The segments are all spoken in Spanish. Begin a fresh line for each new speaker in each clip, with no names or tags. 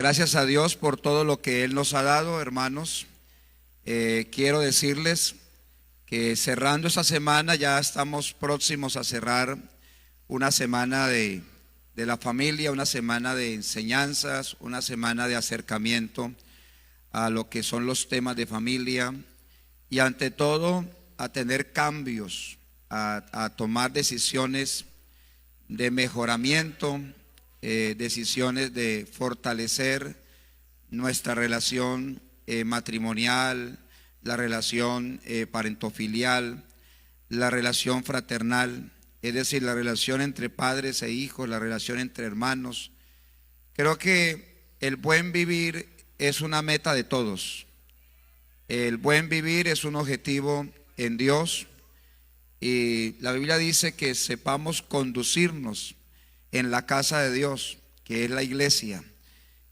Gracias a Dios por todo lo que Él nos ha dado, hermanos. Quiero decirles que cerrando esta semana ya estamos próximos a cerrar una semana de la familia, una semana de enseñanzas, una semana de acercamiento a lo que son los temas de familia y ante todo a tener cambios, a tomar decisiones de mejoramiento, decisiones de fortalecer nuestra relación matrimonial, la relación parentofilial, la relación fraternal, es decir, la relación entre padres e hijos, la relación entre hermanos. Creo que el buen vivir es una meta de todos. El buen vivir es un objetivo en Dios y la Biblia dice que sepamos conducirnos en la casa de Dios, que es la iglesia,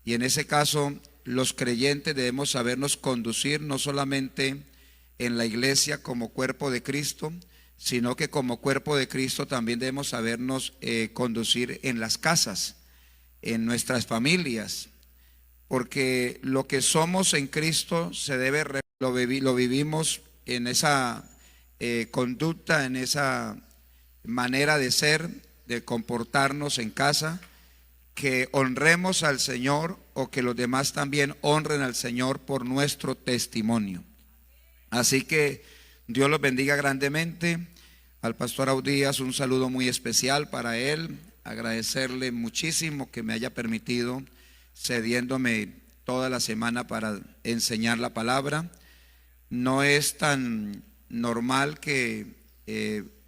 y en ese caso los creyentes debemos sabernos conducir no solamente en la iglesia como cuerpo de Cristo, sino que como cuerpo de Cristo también debemos sabernos conducir en las casas, en nuestras familias, porque lo que somos en Cristo se debe, lo vivimos en esa conducta, en esa manera de ser, de comportarnos en casa, que honremos al Señor o que los demás también honren al Señor por nuestro testimonio. Así que Dios los bendiga grandemente. Al pastor Audías un saludo muy especial para él, agradecerle muchísimo que me haya permitido cediéndome toda la semana para enseñar la palabra. No es tan normal que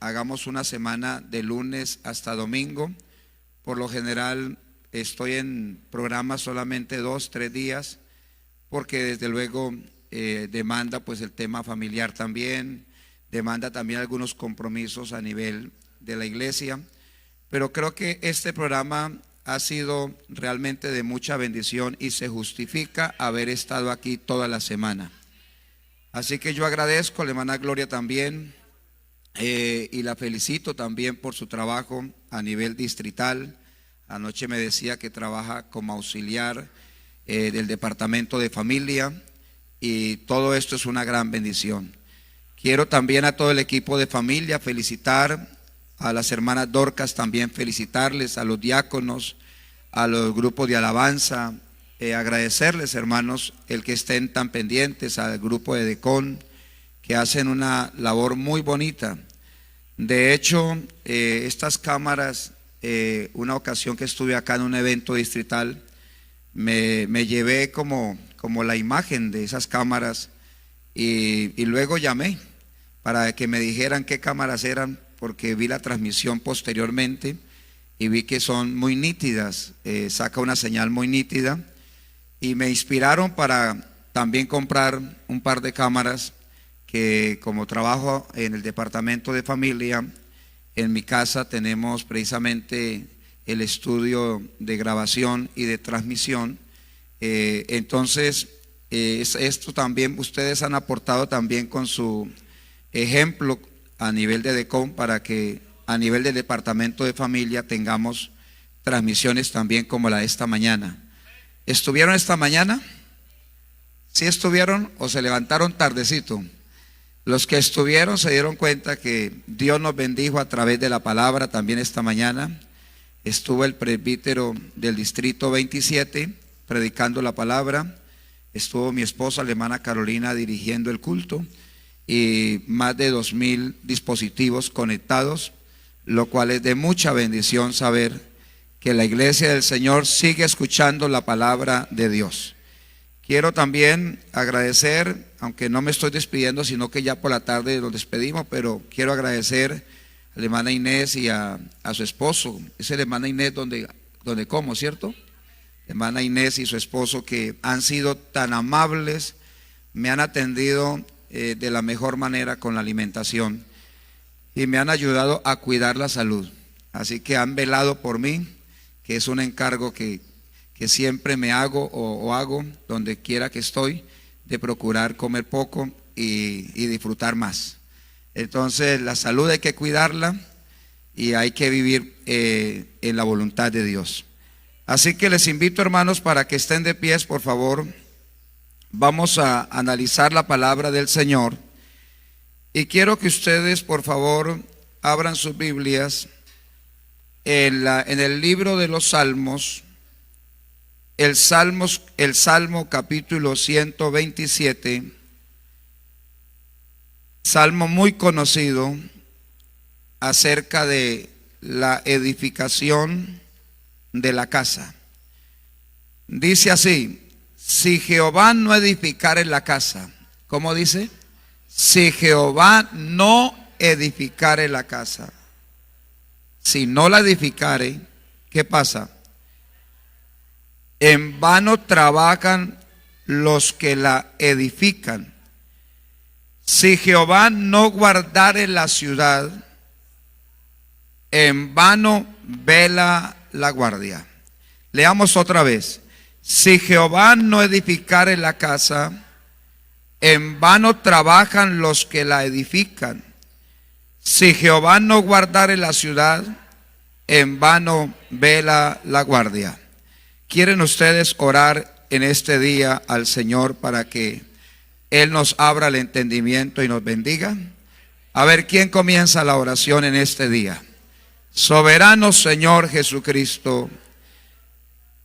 hagamos una semana de lunes hasta domingo. Por lo general estoy en programas solamente 2, 3 días, porque desde luego demanda pues el tema familiar también, demanda también algunos compromisos a nivel de la iglesia, pero creo que este programa ha sido realmente de mucha bendición y se justifica haber estado aquí toda la semana. Así que yo agradezco a la hermana Gloria también y la felicito también por su trabajo a nivel distrital. Anoche me decía que trabaja como auxiliar del departamento de familia y todo esto es una gran bendición. Quiero también a todo el equipo de familia felicitar, a las hermanas Dorcas también felicitarles, a los diáconos, a los grupos de alabanza, agradecerles, hermanos, el que estén tan pendientes, al grupo de Decon, que hacen una labor muy bonita. De hecho, estas cámaras, una ocasión que estuve acá en un evento distrital, me llevé como la imagen de esas cámaras y luego llamé para que me dijeran qué cámaras eran, porque vi la transmisión posteriormente y vi que son muy nítidas, saca una señal muy nítida y me inspiraron para también comprar un par de cámaras que, como trabajo en el departamento de familia, en mi casa tenemos precisamente el estudio de grabación y de transmisión. Entonces, esto también, ustedes han aportado también con su ejemplo a nivel de DECON para que a nivel del departamento de familia tengamos transmisiones también como la de esta mañana. ¿Estuvieron esta mañana? ¿Sí estuvieron o se levantaron tardecito? Los que estuvieron se dieron cuenta que Dios nos bendijo a través de la palabra también esta mañana. Estuvo el presbítero del distrito 27 predicando la palabra. Estuvo mi esposa, la hermana Carolina, dirigiendo el culto y más de 2000 dispositivos conectados, lo cual es de mucha bendición saber que la iglesia del Señor sigue escuchando la palabra de Dios. Quiero también agradecer, aunque no me estoy despidiendo, sino que ya por la tarde nos despedimos, pero quiero agradecer a la hermana Inés y a su esposo. Es la hermana Inés donde como, ¿cierto? Hermana Inés y su esposo, que han sido tan amables, me han atendido de la mejor manera con la alimentación y me han ayudado a cuidar la salud. Así que han velado por mí, que es un encargo que siempre me hago o hago donde quiera que estoy, de procurar comer poco y disfrutar más. Entonces la salud hay que cuidarla y hay que vivir en la voluntad de Dios. Así que les invito, hermanos, para que estén de pies, por favor. Vamos a analizar la palabra del Señor. Y quiero que ustedes, por favor, abran sus Biblias en el libro de los Salmos, el Salmo capítulo 127, salmo muy conocido acerca de la edificación de la casa. Dice así: si Jehová no edificare la casa, ¿cómo dice? Si Jehová no edificare la casa, si no la edificare, ¿qué pasa? En vano trabajan los que la edifican. Si Jehová no guardare la ciudad, en vano vela la guardia. Leamos otra vez. Si Jehová no edificare la casa, en vano trabajan los que la edifican. Si Jehová no guardare la ciudad, en vano vela la guardia. ¿Quieren ustedes orar en este día al Señor para que Él nos abra el entendimiento y nos bendiga? A ver, ¿quién comienza la oración en este día? Soberano Señor Jesucristo,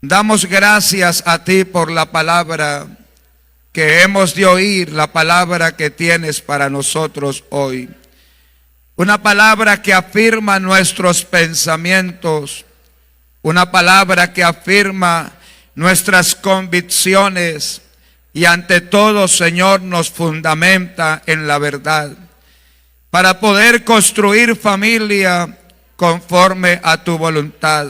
damos gracias a ti por la palabra que hemos de oír, la palabra que tienes para nosotros hoy. Una palabra que afirma nuestros pensamientos, una palabra que afirma nuestras convicciones y ante todo, Señor, nos fundamenta en la verdad para poder construir familia conforme a tu voluntad.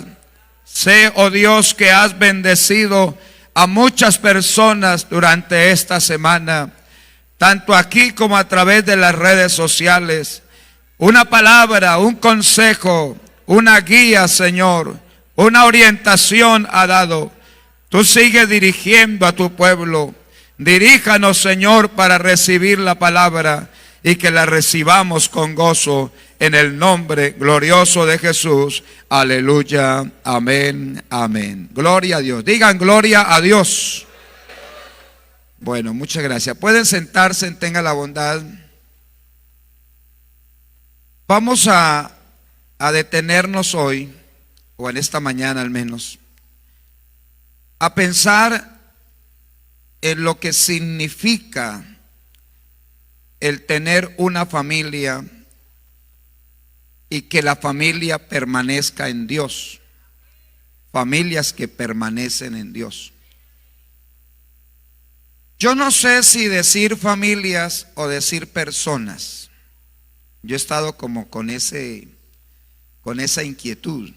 Sé, oh Dios, que has bendecido a muchas personas durante esta semana, tanto aquí como a través de las redes sociales. Una palabra, un consejo, una guía, Señor, una orientación ha dado. Tú sigues dirigiendo a tu pueblo. Diríjanos, Señor, para recibir la palabra y que la recibamos con gozo en el nombre glorioso de Jesús. Aleluya, amén, amén. Gloria a Dios. Digan gloria a Dios. Bueno, muchas gracias. Pueden sentarse, tenga la bondad. Vamos a detenernos hoy, o en esta mañana al menos, a pensar en lo que significa el tener una familia y que la familia permanezca en Dios. Familias que permanecen en Dios. Yo no sé si decir familias o decir personas. Yo he estado como con esa inquietud.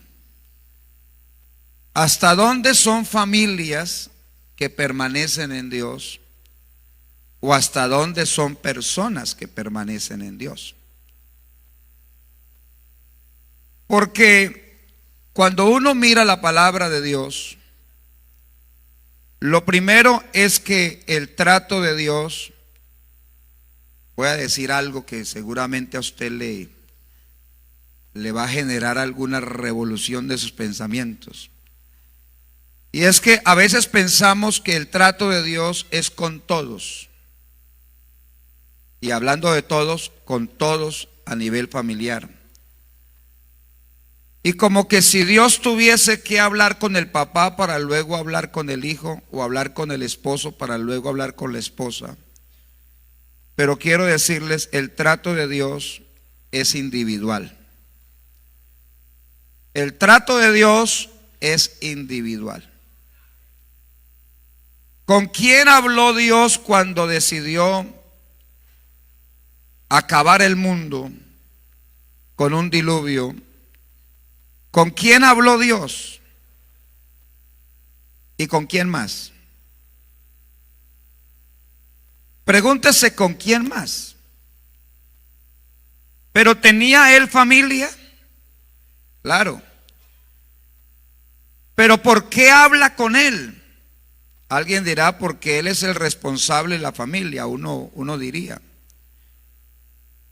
¿Hasta dónde son familias que permanecen en Dios? ¿O hasta dónde son personas que permanecen en Dios? Porque cuando uno mira la palabra de Dios, lo primero es que el trato de Dios, voy a decir algo que seguramente a usted le va a generar alguna revolución de sus pensamientos. Y es que a veces pensamos que el trato de Dios es con todos. Y hablando de todos, con todos a nivel familiar. Y como que si Dios tuviese que hablar con el papá para luego hablar con el hijo, o hablar con el esposo para luego hablar con la esposa. Pero quiero decirles, el trato de Dios es individual. El trato de Dios es individual. ¿Con quién habló Dios cuando decidió acabar el mundo con un diluvio? ¿Con quién habló Dios? ¿Y con quién más? Pregúntese con quién más. ¿Pero tenía él familia? Claro. ¿Pero por qué habla con él? Alguien dirá, porque él es el responsable de la familia, uno diría.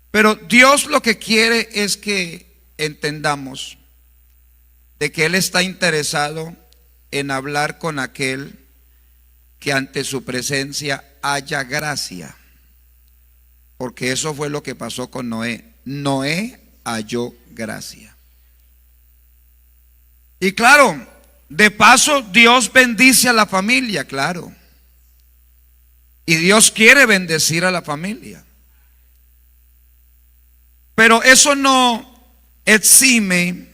Pero Dios lo que quiere es que entendamos de que Él está interesado en hablar con aquel que ante su presencia haya gracia. Porque eso fue lo que pasó con Noé. Noé halló gracia. Y claro, de paso Dios bendice a la familia, claro. Y Dios quiere bendecir a la familia. Pero eso no exime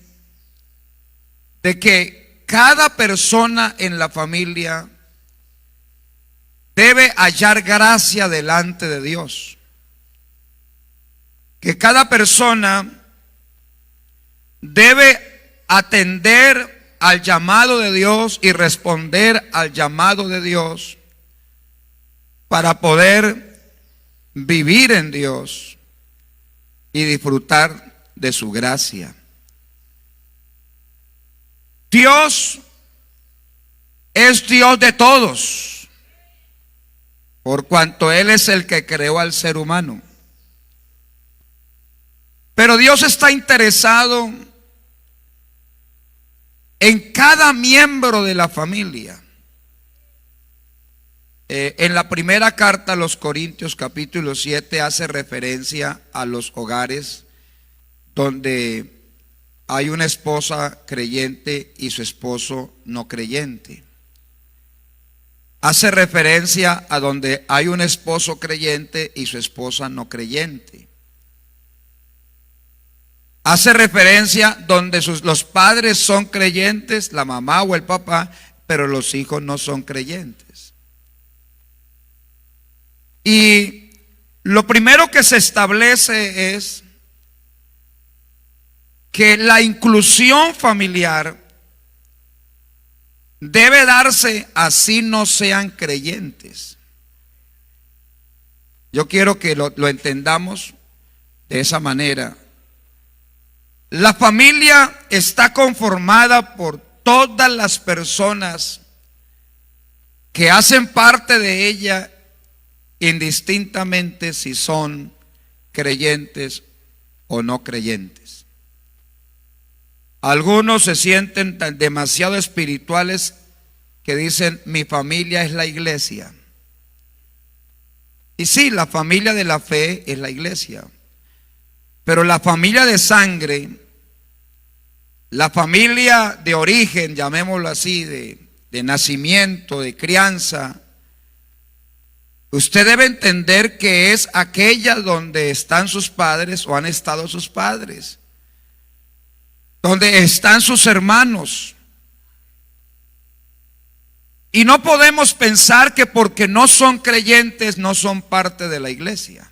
de que cada persona en la familia debe hallar gracia delante de Dios. Que cada persona debe atender al llamado de Dios y responder al llamado de Dios para poder vivir en Dios y disfrutar de su gracia. Dios es Dios de todos, por cuanto Él es el que creó al ser humano. Pero Dios está interesado en cada miembro de la familia. En la primera carta a los Corintios, capítulo 7, hace referencia a los hogares donde hay una esposa creyente y su esposo no creyente. Hace referencia a donde hay un esposo creyente y su esposa no creyente. Hace referencia donde los padres son creyentes, la mamá o el papá, pero los hijos no son creyentes. Y lo primero que se establece es que la inclusión familiar debe darse así no sean creyentes. Yo quiero que lo entendamos de esa manera. La familia está conformada por todas las personas que hacen parte de ella, indistintamente si son creyentes o no creyentes. Algunos se sienten tan demasiado espirituales que dicen: mi familia es la iglesia. Y sí, la familia de la fe es la iglesia, pero la familia de sangre, la familia de origen, llamémoslo así, de nacimiento, de crianza, usted debe entender que es aquella donde están sus padres o han estado sus padres, donde están sus hermanos. Y no podemos pensar que porque no son creyentes no son parte de la iglesia.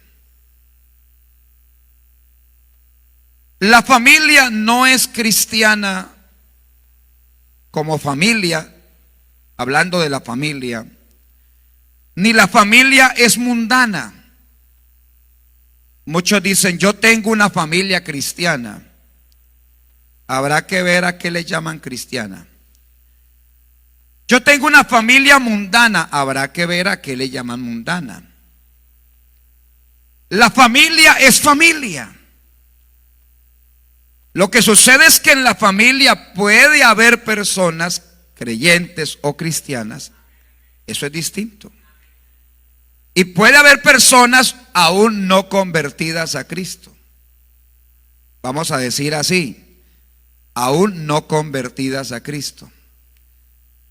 La familia no es cristiana como familia, hablando de la familia, ni la familia es mundana. Muchos dicen: yo tengo una familia cristiana. Habrá que ver a qué le llaman cristiana. Yo tengo una familia mundana. Habrá que ver a qué le llaman mundana. La familia es familia. Lo que sucede es que en la familia puede haber personas creyentes o cristianas. Eso es distinto. Y puede haber personas aún no convertidas a Cristo. Vamos a decir así: aún no convertidas a Cristo.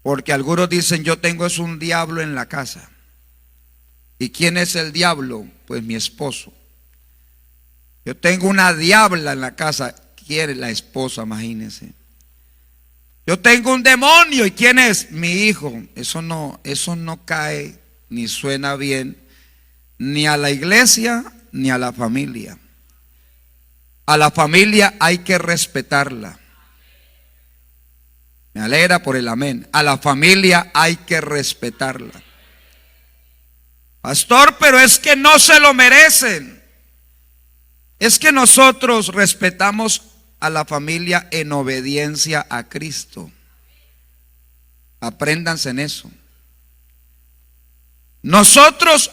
Porque algunos dicen: yo tengo es un diablo en la casa. ¿Y quién es el diablo? Pues mi esposo. Yo tengo una diabla en la casa. ¿Quién es la esposa? Imagínense. Yo tengo un demonio. ¿Y quién es? Mi hijo. Eso no cae ni suena bien ni a la iglesia ni a la familia. A la familia hay que respetarla. Me alegra por el amén. A la familia hay que respetarla. Pastor, pero es que no se lo merecen. Es que nosotros respetamos a la familia en obediencia a Cristo. Apréndanse en eso. Nosotros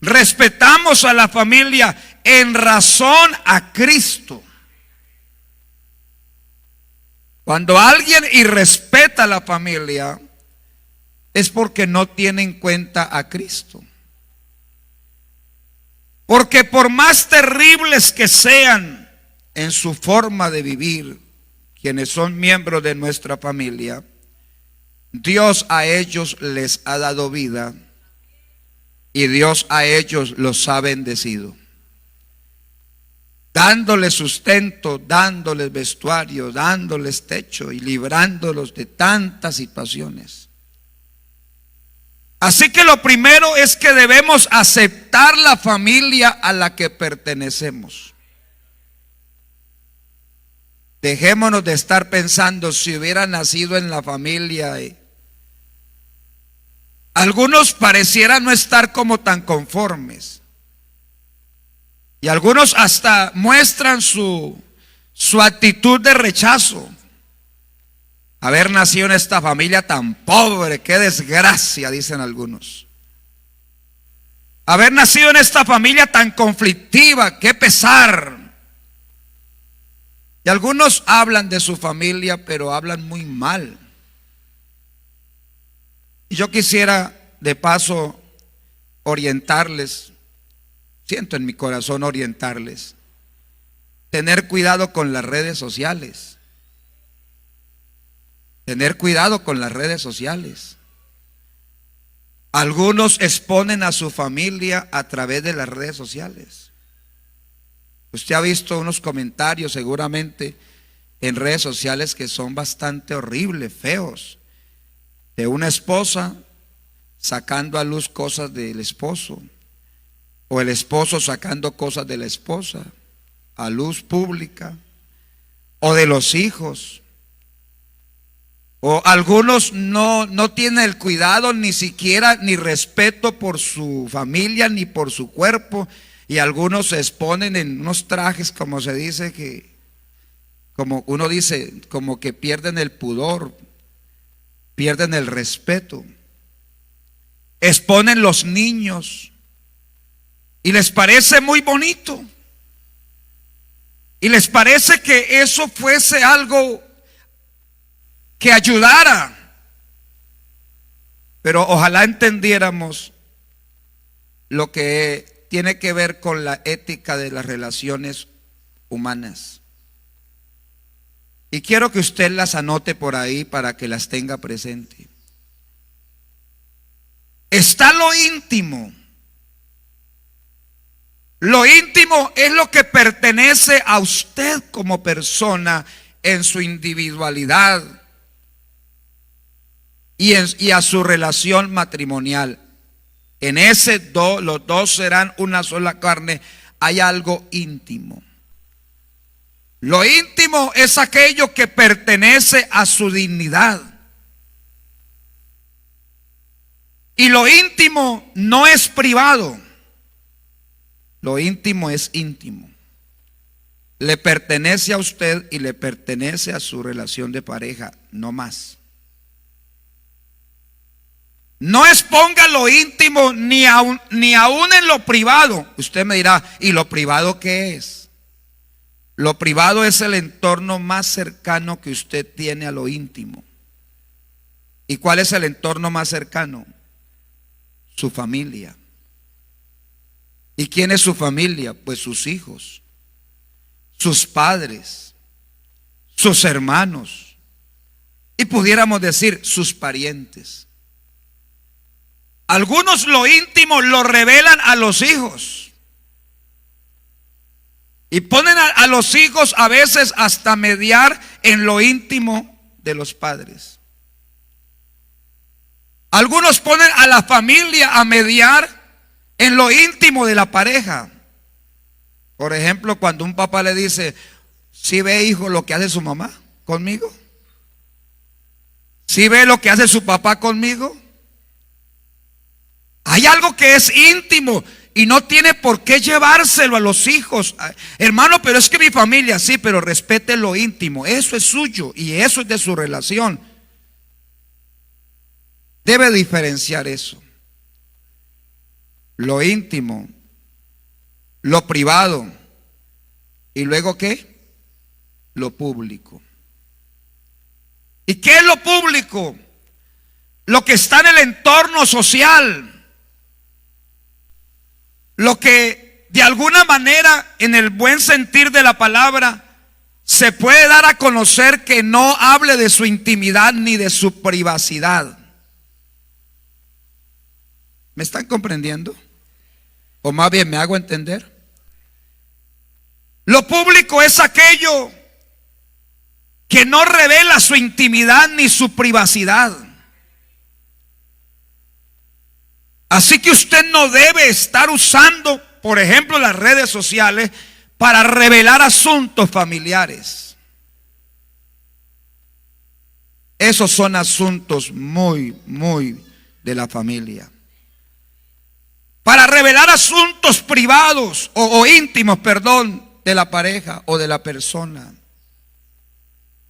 respetamos a la familia en razón a Cristo. Cuando alguien irrespeta la familia, es porque no tiene en cuenta a Cristo. Porque por más terribles que sean en su forma de vivir, quienes son miembros de nuestra familia, Dios a ellos les ha dado vida y Dios a ellos los ha bendecido, dándoles sustento, dándoles vestuario, dándoles techo y librándolos de tantas situaciones. Así que lo primero es que debemos aceptar la familia a la que pertenecemos. Dejémonos de estar pensando si hubiera nacido en la familia. Algunos parecieran no estar como tan conformes. Y algunos hasta muestran su actitud de rechazo. Haber nacido en esta familia tan pobre, qué desgracia, dicen algunos. Haber nacido en esta familia tan conflictiva, qué pesar. Y algunos hablan de su familia, pero hablan muy mal. Y yo quisiera de paso orientarles, siento en mi corazón orientarles, tener cuidado con las redes sociales. Tener cuidado con las redes sociales. Algunos exponen a su familia a través de las redes sociales. Usted ha visto unos comentarios seguramente en redes sociales que son bastante horribles, feos, de una esposa sacando a luz cosas del esposo, o el esposo sacando cosas de la esposa a luz pública, o de los hijos. O algunos no tienen el cuidado ni siquiera ni respeto por su familia ni por su cuerpo, y algunos se exponen en unos trajes, como se dice, que como uno dice, como que pierden el pudor, pierden el respeto. Exponen los niños y les parece muy bonito, y les parece que eso fuese algo que ayudara. Pero ojalá entendiéramos lo que tiene que ver con la ética de las relaciones humanas. Y quiero que usted las anote por ahí para que las tenga presente. Está lo íntimo. Lo íntimo es lo que pertenece a usted como persona en su individualidad y a su relación matrimonial. En ese los dos serán una sola carne. Hay algo íntimo. Lo íntimo es aquello que pertenece a su dignidad. Y lo íntimo no es privado. Lo íntimo es íntimo. Le pertenece a usted y le pertenece a su relación de pareja, no más. No exponga lo íntimo ni aún en lo privado. Usted me dirá, ¿y lo privado qué es? Lo privado es el entorno más cercano que usted tiene a lo íntimo. ¿Y cuál es el entorno más cercano? Su familia. ¿Y quién es su familia? Pues sus hijos, sus padres, sus hermanos, y pudiéramos decir sus parientes. Algunos lo íntimo lo revelan a los hijos y ponen a los hijos a veces hasta mediar en lo íntimo de los padres. Algunos ponen a la familia a mediar en lo íntimo de la pareja. Por ejemplo, cuando un papá le dice, ¿sí ve, hijo, lo que hace su mamá conmigo? ¿Sí ve lo que hace su papá conmigo? Hay algo que es íntimo y no tiene por qué llevárselo a los hijos. Hermano, pero es que mi familia, sí, pero respete lo íntimo. Eso es suyo y eso es de su relación. Debe diferenciar eso. Lo íntimo, lo privado, y luego ¿qué? Lo público. ¿Y qué es lo público? Lo que está en el entorno social, lo que de alguna manera, en el buen sentir de la palabra, se puede dar a conocer, que no hable de su intimidad ni de su privacidad. ¿Me están comprendiendo? O más bien, ¿me hago entender? Lo público es aquello que no revela su intimidad ni su privacidad. Así que usted no debe estar usando, por ejemplo, las redes sociales para revelar asuntos familiares. Esos son asuntos muy de la familia. Para revelar asuntos privados o íntimos, de la pareja o de la persona.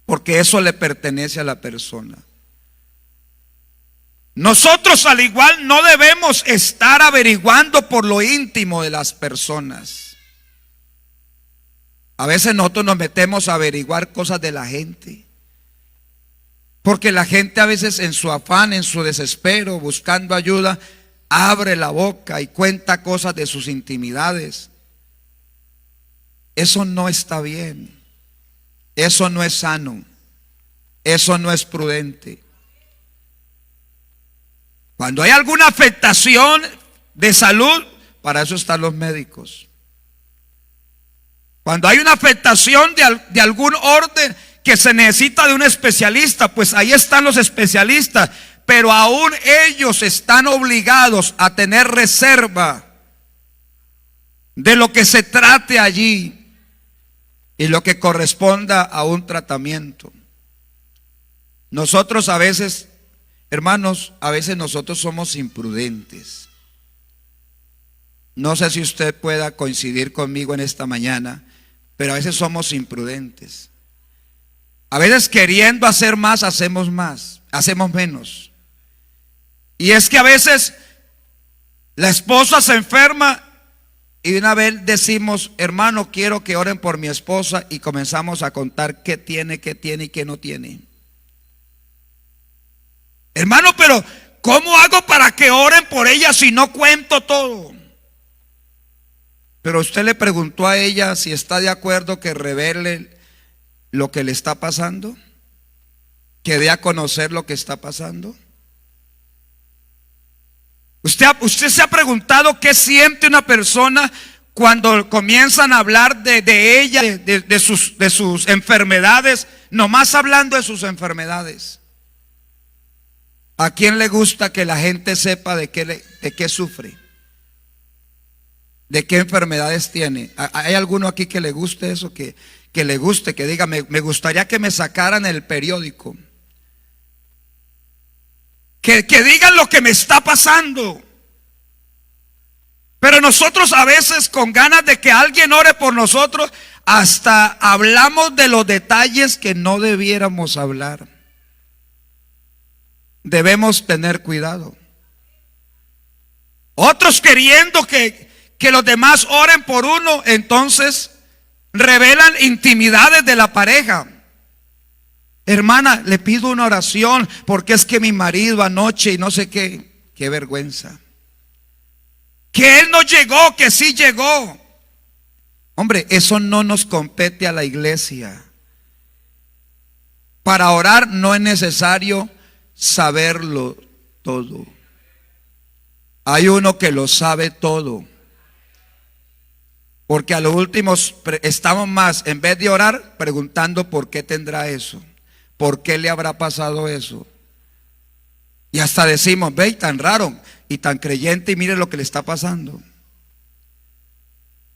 Porque eso le pertenece a la persona. Nosotros al igual no debemos estar averiguando por lo íntimo de las personas. A veces nosotros nos metemos a averiguar cosas de la gente. Porque la gente a veces en su afán, en su desespero, buscando ayuda, abre la boca y cuenta cosas de sus intimidades. Eso no está bien. Eso no es sano. Eso no es prudente. Cuando hay alguna afectación de salud, para eso están los médicos. Cuando hay una afectación de algún orden que se necesita de un especialista, pues ahí están los especialistas. Pero aún ellos están obligados a tener reserva de lo que se trate allí y lo que corresponda a un tratamiento. Nosotros a veces, hermanos, a veces nosotros somos imprudentes. No sé si usted pueda coincidir conmigo en esta mañana, pero a veces somos imprudentes. A veces queriendo hacer más, hacemos menos. Y es que a veces la esposa se enferma y de una vez decimos, hermano, quiero que oren por mi esposa, y comenzamos a contar qué tiene y qué no tiene. Hermano, pero ¿cómo hago para que oren por ella si no cuento todo? Pero usted le preguntó a ella si está de acuerdo que revele lo que le está pasando, que dé a conocer lo que está pasando. Usted se ha preguntado qué siente una persona cuando comienzan a hablar de ella, de sus enfermedades, nomás hablando de sus enfermedades. ¿A quién le gusta que la gente sepa de qué sufre? ¿De qué enfermedades tiene? ¿Hay alguno aquí que le guste eso? Que le guste, que diga, me gustaría que me sacaran el periódico. Que digan lo que me está pasando. Pero nosotros a veces, con ganas de que alguien ore por nosotros, hasta hablamos de los detalles que no debiéramos hablar. Debemos tener cuidado. Otros queriendo que los demás oren por uno, entonces revelan intimidades de la pareja. Hermana, le pido una oración porque es que mi marido anoche y no sé qué. Qué vergüenza. Que él no llegó, que sí llegó. Hombre, eso no nos compete a la iglesia. Para orar no es necesario saberlo todo. Hay uno que lo sabe todo. Porque a lo último estamos más, en vez de orar, preguntando por qué tendrá eso. ¿Por qué le habrá pasado eso? Y hasta decimos, ve, tan raro y tan creyente, y mire lo que le está pasando.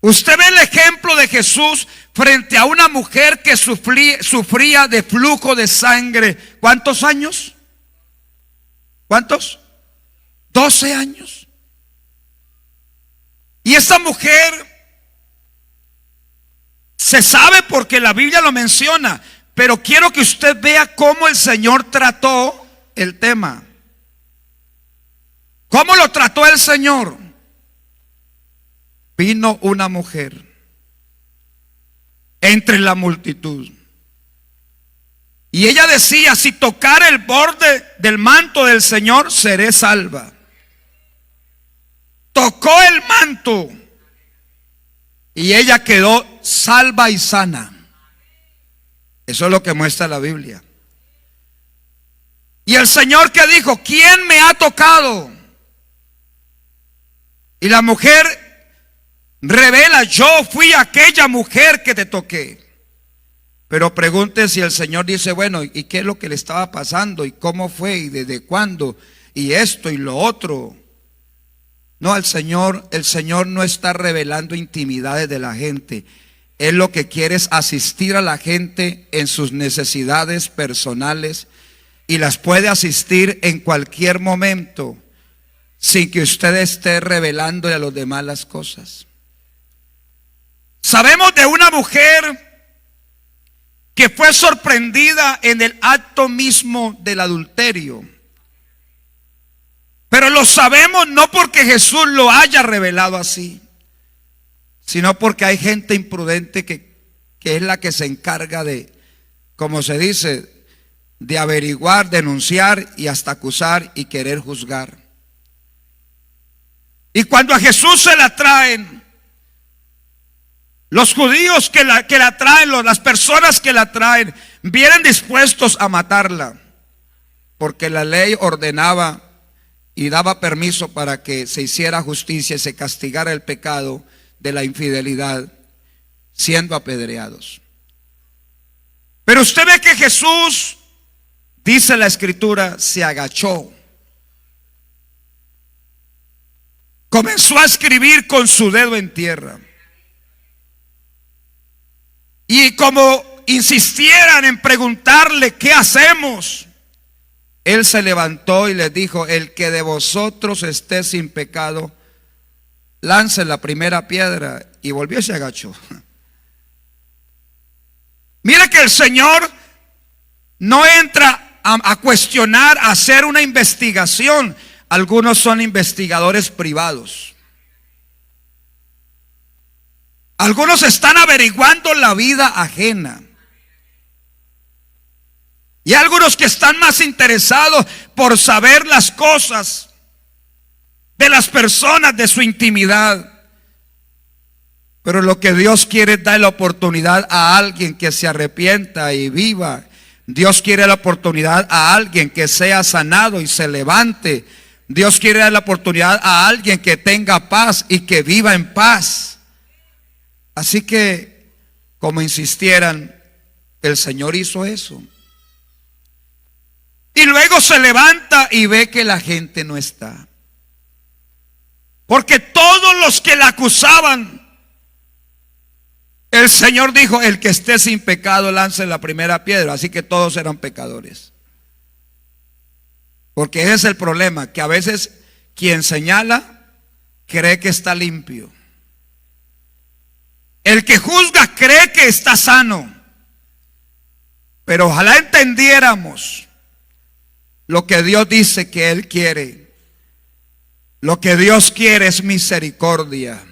Usted ve el ejemplo de Jesús frente a una mujer que sufría de flujo de sangre. ¿Cuántos años? ¿Cuántos? 12 años. Y esta mujer, se sabe porque la Biblia lo menciona, pero quiero que usted vea cómo el Señor trató el tema. ¿Cómo lo trató el Señor? Vino una mujer entre la multitud Y ella decía: si tocar el borde del manto del Señor, seré salva. Tocó el manto y ella quedó salva y sana. Eso es lo que muestra la Biblia. Y el Señor que dijo: ¿quién me ha tocado? Y la mujer revela: yo fui aquella mujer que te toqué. Pero pregunte si el Señor dice: bueno, ¿y qué es lo que le estaba pasando? ¿Y cómo fue? ¿Y desde cuándo? ¿Y esto y lo otro? No, el Señor no está revelando intimidades de la gente. Él lo que quiere es asistir a la gente en sus necesidades personales, y las puede asistir en cualquier momento sin que usted esté revelándole a los demás las cosas. Sabemos de una mujer que fue sorprendida en el acto mismo del adulterio. Pero lo sabemos no porque Jesús lo haya revelado así, sino porque hay gente imprudente que es la que se encarga de, como se dice, de averiguar, denunciar y hasta acusar y querer juzgar. Y cuando a Jesús se la traen, los judíos que la traen, las personas que la traen, vienen dispuestos a matarla, porque la ley ordenaba y daba permiso para que se hiciera justicia y se castigara el pecado de la infidelidad, siendo apedreados. Pero usted ve que Jesús, dice la Escritura, se agachó, comenzó a escribir con su dedo en tierra. Y como insistieran en preguntarle: ¿qué hacemos?, él se levantó y les dijo: el que de vosotros esté sin pecado, lance la primera piedra. Y volvió y se agachó. Mire que el Señor no entra a cuestionar, a hacer una investigación. Algunos son investigadores privados. Algunos están averiguando la vida ajena. Y algunos que están más interesados por saber las cosas de las personas, de su intimidad. Pero lo que Dios quiere es dar la oportunidad a alguien que se arrepienta y viva. Dios quiere la oportunidad a alguien que sea sanado y se levante. Dios quiere dar la oportunidad a alguien que tenga paz y que viva en paz. Así que, como insistieran, el Señor hizo eso. Y luego se levanta y ve que la gente no está. Porque todos los que la acusaban, el Señor dijo: el que esté sin pecado lance la primera piedra. Así que todos eran pecadores. Porque ese es el problema, que a veces quien señala cree que está limpio. El que juzga cree que está sano. Pero ojalá entendiéramos lo que Dios dice que Él quiere. Lo que Dios quiere es misericordia.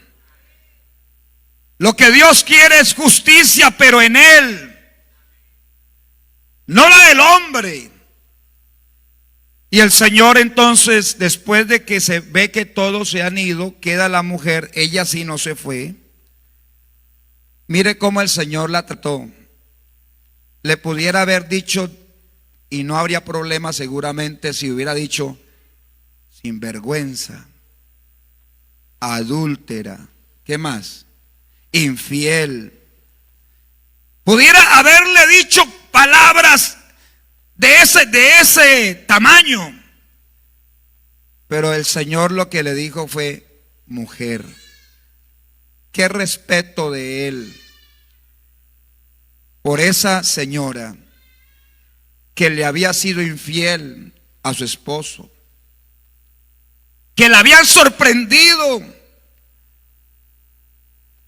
Lo que Dios quiere es justicia, pero en Él, no la del hombre. Y el Señor entonces, después de que se ve que todos se han ido, queda la mujer. Ella sí no se fue. Mire cómo el Señor la trató. Le pudiera haber dicho, y no habría problema seguramente si hubiera dicho: sinvergüenza, adúltera, ¿qué más? Infiel. Pudiera haberle dicho palabras de ese tamaño. Pero el Señor lo que le dijo fue: mujer. Qué respeto de Él por esa señora que le había sido infiel a su esposo, que la habían sorprendido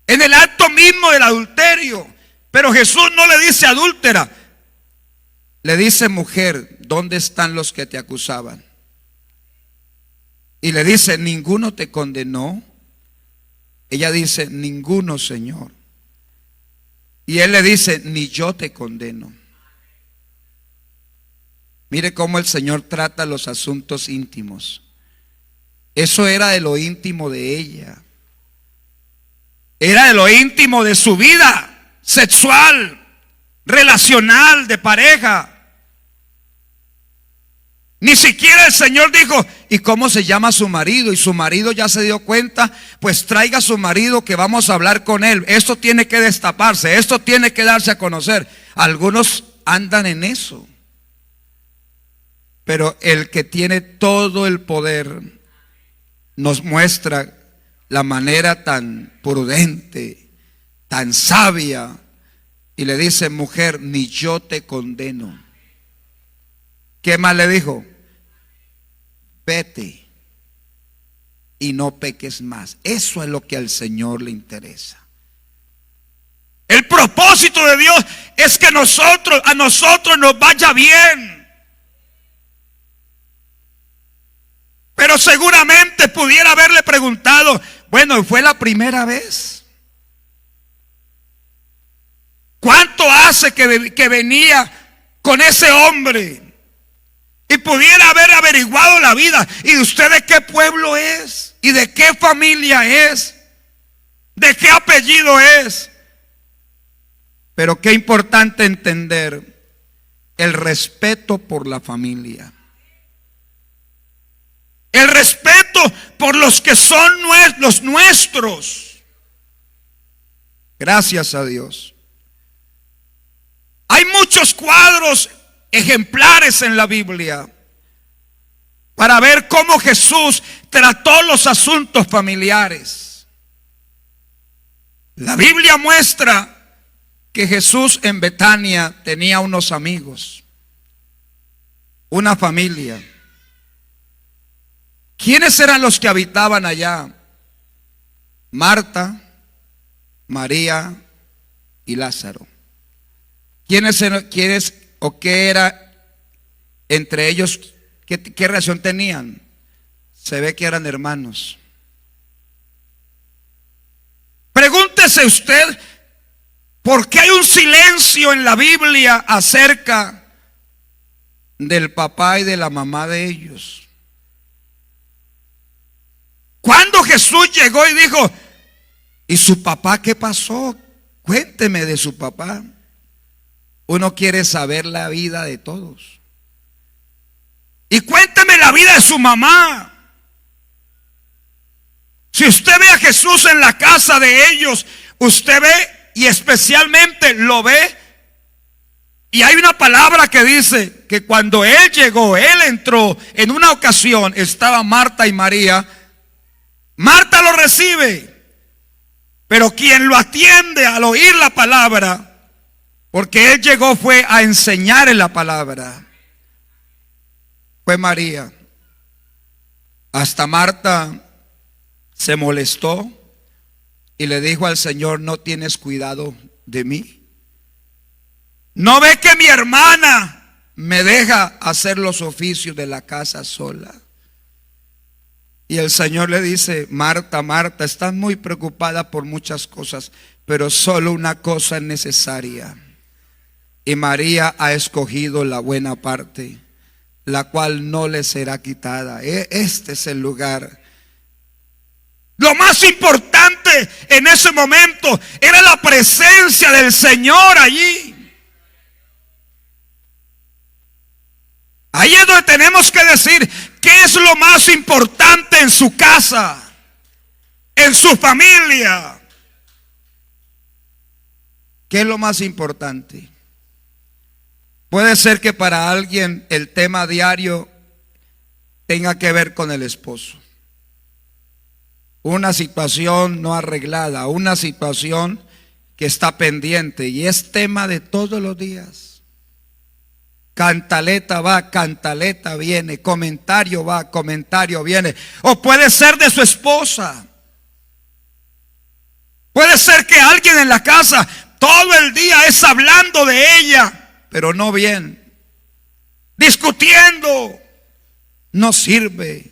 en el acto mismo del adulterio. Pero Jesús no le dice adúltera, le dice: mujer, ¿dónde están los que te acusaban? Y le dice: ¿ninguno te condenó? Ella dice: ninguno, Señor. Y Él le dice: ni yo te condeno. Mire cómo el Señor trata los asuntos íntimos. Eso era de lo íntimo de ella. Era de lo íntimo de su vida sexual, relacional, de pareja. Ni siquiera el Señor dijo, ¿y cómo se llama su marido? Y su marido ya se dio cuenta, pues traiga a su marido que vamos a hablar con él. Esto tiene que destaparse, esto tiene que darse a conocer. Algunos andan en eso. Pero el que tiene todo el poder nos muestra la manera tan prudente, tan sabia, y le dice, mujer, ni yo te condeno. ¿Qué más le dijo? Vete y no peques más. Eso es lo que al Señor le interesa. El propósito de Dios es que a nosotros nos vaya bien. Pero seguramente pudiera haberle preguntado, bueno, ¿fue la primera vez? ¿Cuánto hace que venía con ese hombre? Y pudiera haber averiguado la vida. ¿Y usted de qué pueblo es? ¿Y de qué familia es? ¿De qué apellido es? Pero qué importante entender el respeto por la familia. El respeto por los que son los nuestros. Gracias a Dios. Hay muchos cuadros ejemplares en la Biblia para ver cómo Jesús trató los asuntos familiares. La Biblia muestra que Jesús en Betania tenía unos amigos, una familia. ¿Quiénes eran los que habitaban allá? Marta, María y Lázaro. ¿Quiénes o qué era entre ellos? ¿Qué relación tenían? Se ve que eran hermanos. Pregúntese usted, ¿por qué hay un silencio en la Biblia acerca del papá y de la mamá de ellos? Cuando Jesús llegó y dijo, ¿y su papá qué pasó? Cuénteme de su papá. Uno quiere saber la vida de todos. Y cuénteme la vida de su mamá. Si usted ve a Jesús en la casa de ellos, usted ve, y especialmente lo ve, y hay una palabra que dice que cuando Él llegó, Él entró, en una ocasión estaba Marta y María. Marta lo recibe, pero quien lo atiende al oír la palabra, porque Él llegó fue a enseñar en la palabra, fue María. Hasta Marta se molestó y le dijo al Señor, ¿no tienes cuidado de mí? ¿No ve que mi hermana me deja hacer los oficios de la casa sola? Y el Señor le dice, Marta, Marta, estás muy preocupada por muchas cosas, pero solo una cosa es necesaria. Y María ha escogido la buena parte, la cual no le será quitada. Este es el lugar. Lo más importante en ese momento era la presencia del Señor allí. Ahí es donde tenemos que decir qué es lo más importante en su casa, en su familia. ¿Qué es lo más importante? Puede ser que para alguien el tema diario tenga que ver con el esposo. Una situación no arreglada, una situación que está pendiente y es tema de todos los días. Cantaleta va, cantaleta viene, comentario va, comentario viene. O puede ser de su esposa. Puede ser que alguien en la casa todo el día es hablando de ella, pero no bien, discutiendo. No sirve.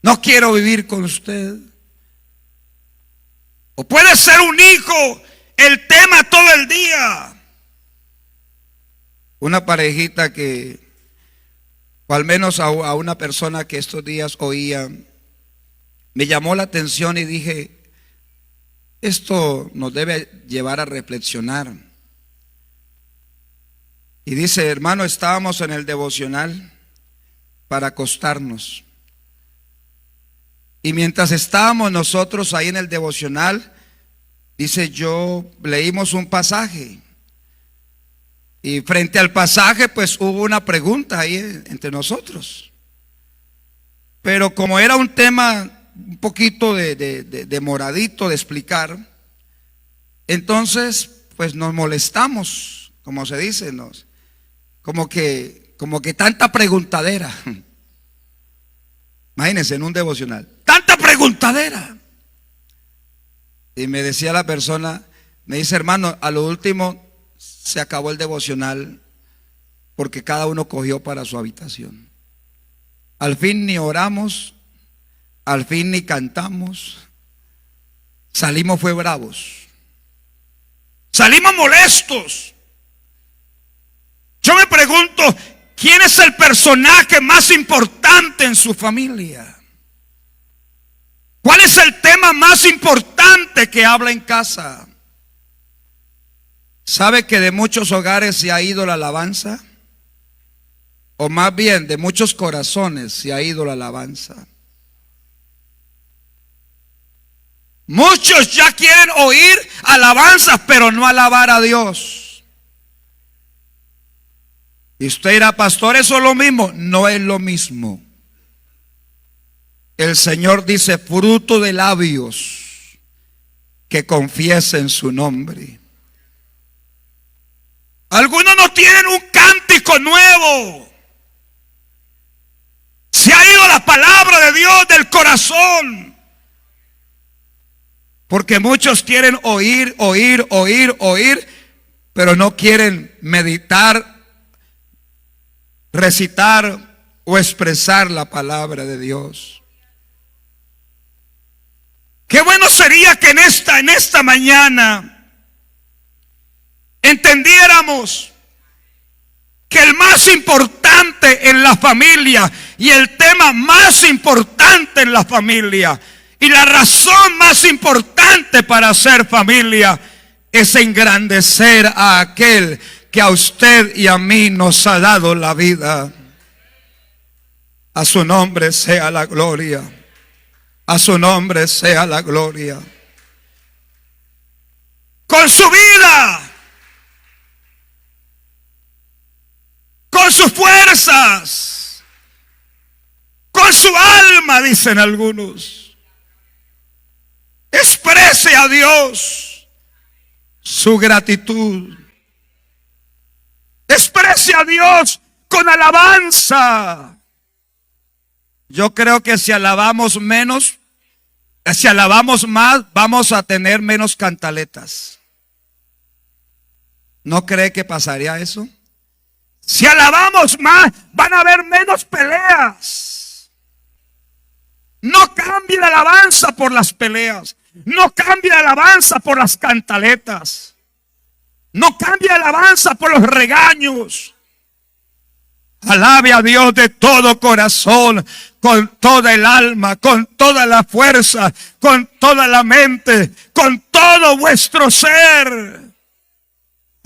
No quiero vivir con usted. O puede ser un hijo, el tema todo el día. Una parejita que, o al menos a una persona que estos días oía, me llamó la atención y dije, esto nos debe llevar a reflexionar. Y dice, hermano, estábamos en el devocional para acostarnos. Y mientras estábamos nosotros ahí en el devocional, dice, yo leímos un pasaje. Y frente al pasaje, pues hubo una pregunta ahí entre nosotros. Pero como era un tema un poquito de moradito de explicar, entonces, pues nos molestamos, como se dice, como que tanta preguntadera. Imagínense en un devocional, tanta preguntadera. Y me decía la persona, me dice, hermano, a lo último se acabó el devocional porque cada uno cogió para su habitación. Al fin ni oramos, al fin ni cantamos, salimos fue bravos, salimos molestos. Yo me pregunto, ¿quién es el personaje más importante en su familia? ¿Cuál es el tema más importante que habla en casa? ¿Sabe que de muchos hogares se ha ido la alabanza? O más bien, de muchos corazones se ha ido la alabanza. Muchos ya quieren oír alabanzas, pero no alabar a Dios. Y usted dirá, pastor, ¿eso es lo mismo? No es lo mismo. El Señor dice, fruto de labios que confiesen su nombre. Algunos no tienen un cántico nuevo. Se ha ido la palabra de Dios del corazón. Porque muchos quieren oír, pero no quieren meditar, recitar o expresar la palabra de Dios. Qué bueno sería que en esta mañana entendiéramos que el más importante en la familia y el tema más importante en la familia y la razón más importante para ser familia es engrandecer a aquel que a usted y a mí nos ha dado la vida. A su nombre sea la gloria. A su nombre sea la gloria. Con su vida, con sus fuerzas, con su alma, dicen algunos. Exprese a Dios su gratitud. Exprese a Dios con alabanza. Yo creo que si alabamos menos, si alabamos más, vamos a tener menos cantaletas. ¿No cree que pasaría eso? Si alabamos más, van a haber menos peleas. No cambie la alabanza por las peleas. No cambie la alabanza por las cantaletas. No cambie la alabanza por los regaños. Alabe a Dios de todo corazón, con toda el alma, con toda la fuerza, con toda la mente, con todo vuestro ser.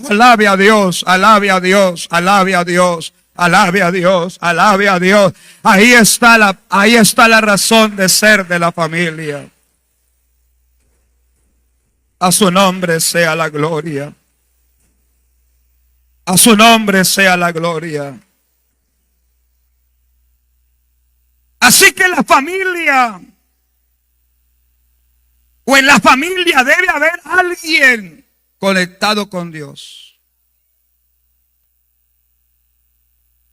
Alabe a Dios, alabe a Dios, alabe a Dios, alabe a Dios, alabe a Dios. Ahí está la razón de ser de la familia. A su nombre sea la gloria. A su nombre sea la gloria. Así que la familia, o en la familia debe haber alguien conectado con Dios.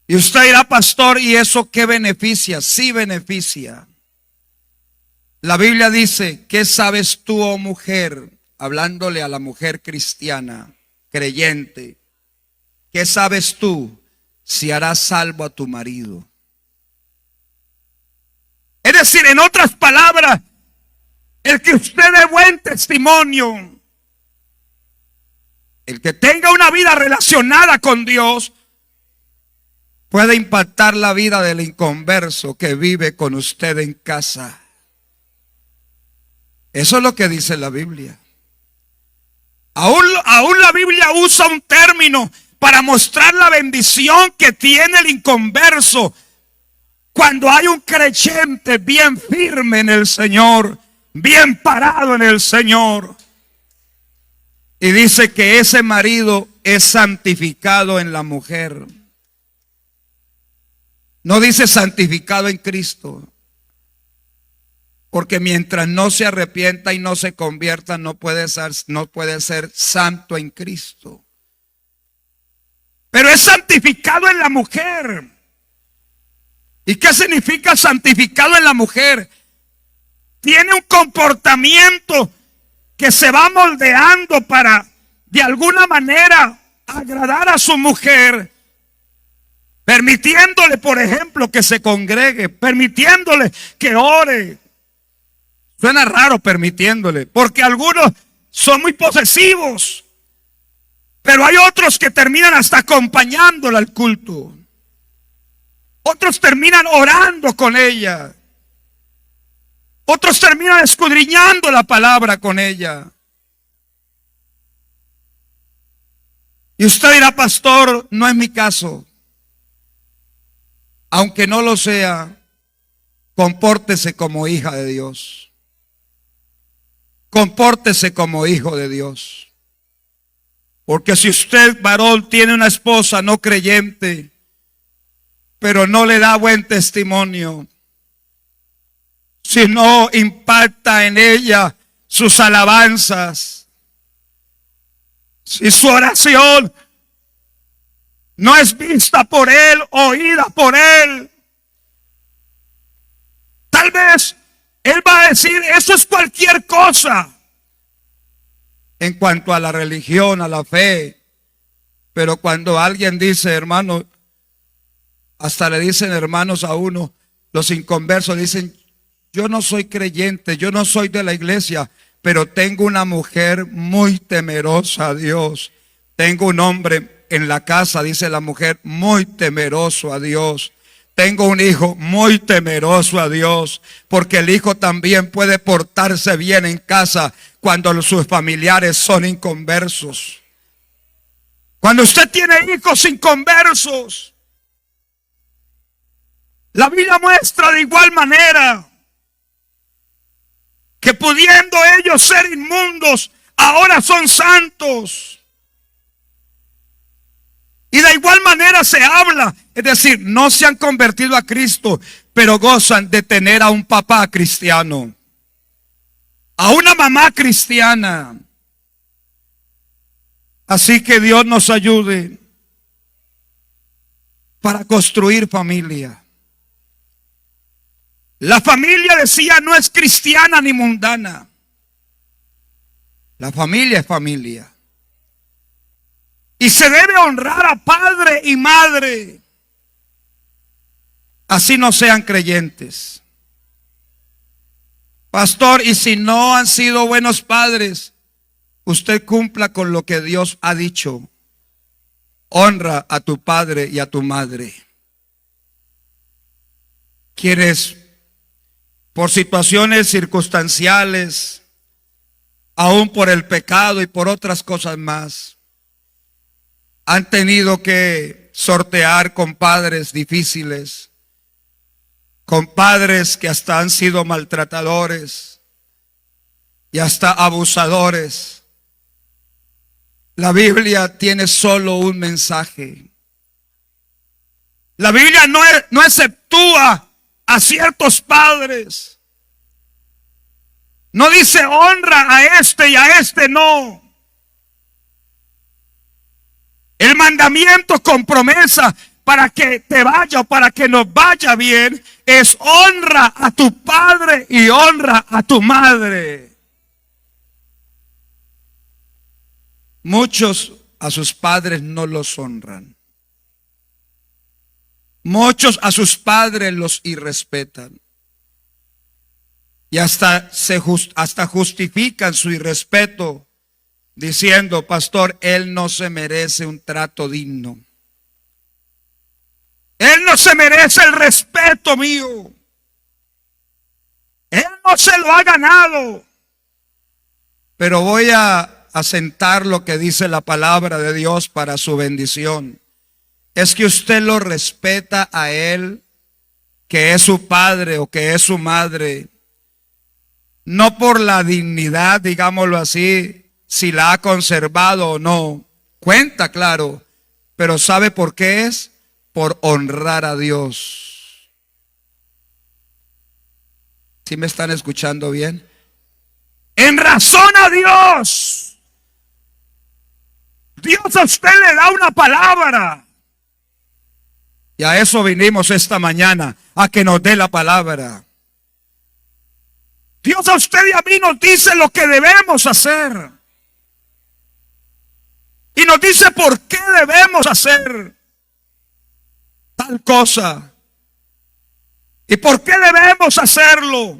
Y usted dirá, pastor, ¿y eso qué beneficia? Sí beneficia. La Biblia dice, ¿qué sabes tú, oh mujer? Hablándole a la mujer cristiana, creyente. ¿Qué sabes tú si harás salvo a tu marido? Es decir, en otras palabras, el que usted dé buen testimonio, el que tenga una vida relacionada con Dios, puede impactar la vida del inconverso que vive con usted en casa. Eso es lo que dice la Biblia. Aún la Biblia usa un término para mostrar la bendición que tiene el inconverso cuando hay un creyente bien firme en el Señor, bien parado en el Señor. Y dice que ese marido es santificado en la mujer. No dice santificado en Cristo. Porque mientras no se arrepienta y no se convierta, no puede ser santo en Cristo. Pero es santificado en la mujer. ¿Y qué significa santificado en la mujer? Tiene un comportamiento que se va moldeando para, de alguna manera, agradar a su mujer, permitiéndole, por ejemplo, que se congregue, permitiéndole que ore. Suena raro permitiéndole, porque algunos son muy posesivos, pero hay otros que terminan hasta acompañándola al culto. Otros terminan orando con ella. Otros terminan escudriñando la palabra con ella. Y usted dirá, pastor, no es mi caso. Aunque no lo sea, compórtese como hija de Dios. Compórtese como hijo de Dios. Porque si usted, varón, tiene una esposa no creyente, pero no le da buen testimonio, si no impacta en ella sus alabanzas, si su oración no es vista por él, oída por él, tal vez él va a decir, eso es cualquier cosa en cuanto a la religión, a la fe. Pero cuando alguien dice, hermano, hasta le dicen hermanos a uno, los inconversos dicen, yo no soy creyente, yo no soy de la iglesia, pero tengo una mujer muy temerosa a Dios. Tengo un hombre en la casa, dice la mujer, muy temeroso a Dios. Tengo un hijo muy temeroso a Dios, porque el hijo también puede portarse bien en casa cuando sus familiares son inconversos. Cuando usted tiene hijos inconversos, la Biblia muestra de igual manera que pudiendo ellos ser inmundos, ahora son santos. Y de igual manera se habla, es decir, no se han convertido a Cristo, pero gozan de tener a un papá cristiano, a una mamá cristiana. Así que Dios nos ayude para construir familia. La familia, decía, no es cristiana ni mundana. La familia es familia. Y se debe honrar a padre y madre. Así no sean creyentes. Pastor, y si no han sido buenos padres, usted cumpla con lo que Dios ha dicho. Honra a tu padre y a tu madre. Quienes por situaciones circunstanciales, aún por el pecado y por otras cosas más, han tenido que sortear con padres difíciles, con padres que hasta han sido maltratadores y hasta abusadores. La Biblia tiene solo un mensaje. La Biblia no exceptúa a ciertos padres. No dice honra a este y a este no. El mandamiento con promesa para que te vaya o para que nos vaya bien es honra a tu padre y honra a tu madre. Muchos a sus padres no los honran. Muchos a sus padres los irrespetan. Y hasta justifican su irrespeto diciendo, pastor, él no se merece un trato digno. Él no se merece el respeto mío. Él no se lo ha ganado. Pero voy a asentar lo que dice la palabra de Dios para su bendición. Es que usted lo respeta a Él, que es su padre o que es su madre, no por la dignidad, digámoslo así, si la ha conservado o no. Cuenta, claro, pero ¿sabe por qué es? Por honrar a Dios. ¿Sí me están escuchando bien? En razón a Dios. Dios a usted le da una palabra. Y a eso vinimos esta mañana, a que nos dé la palabra. Dios a usted y a mí nos dice lo que debemos hacer. Y nos dice por qué debemos hacer tal cosa. ¿Y por qué debemos hacerlo?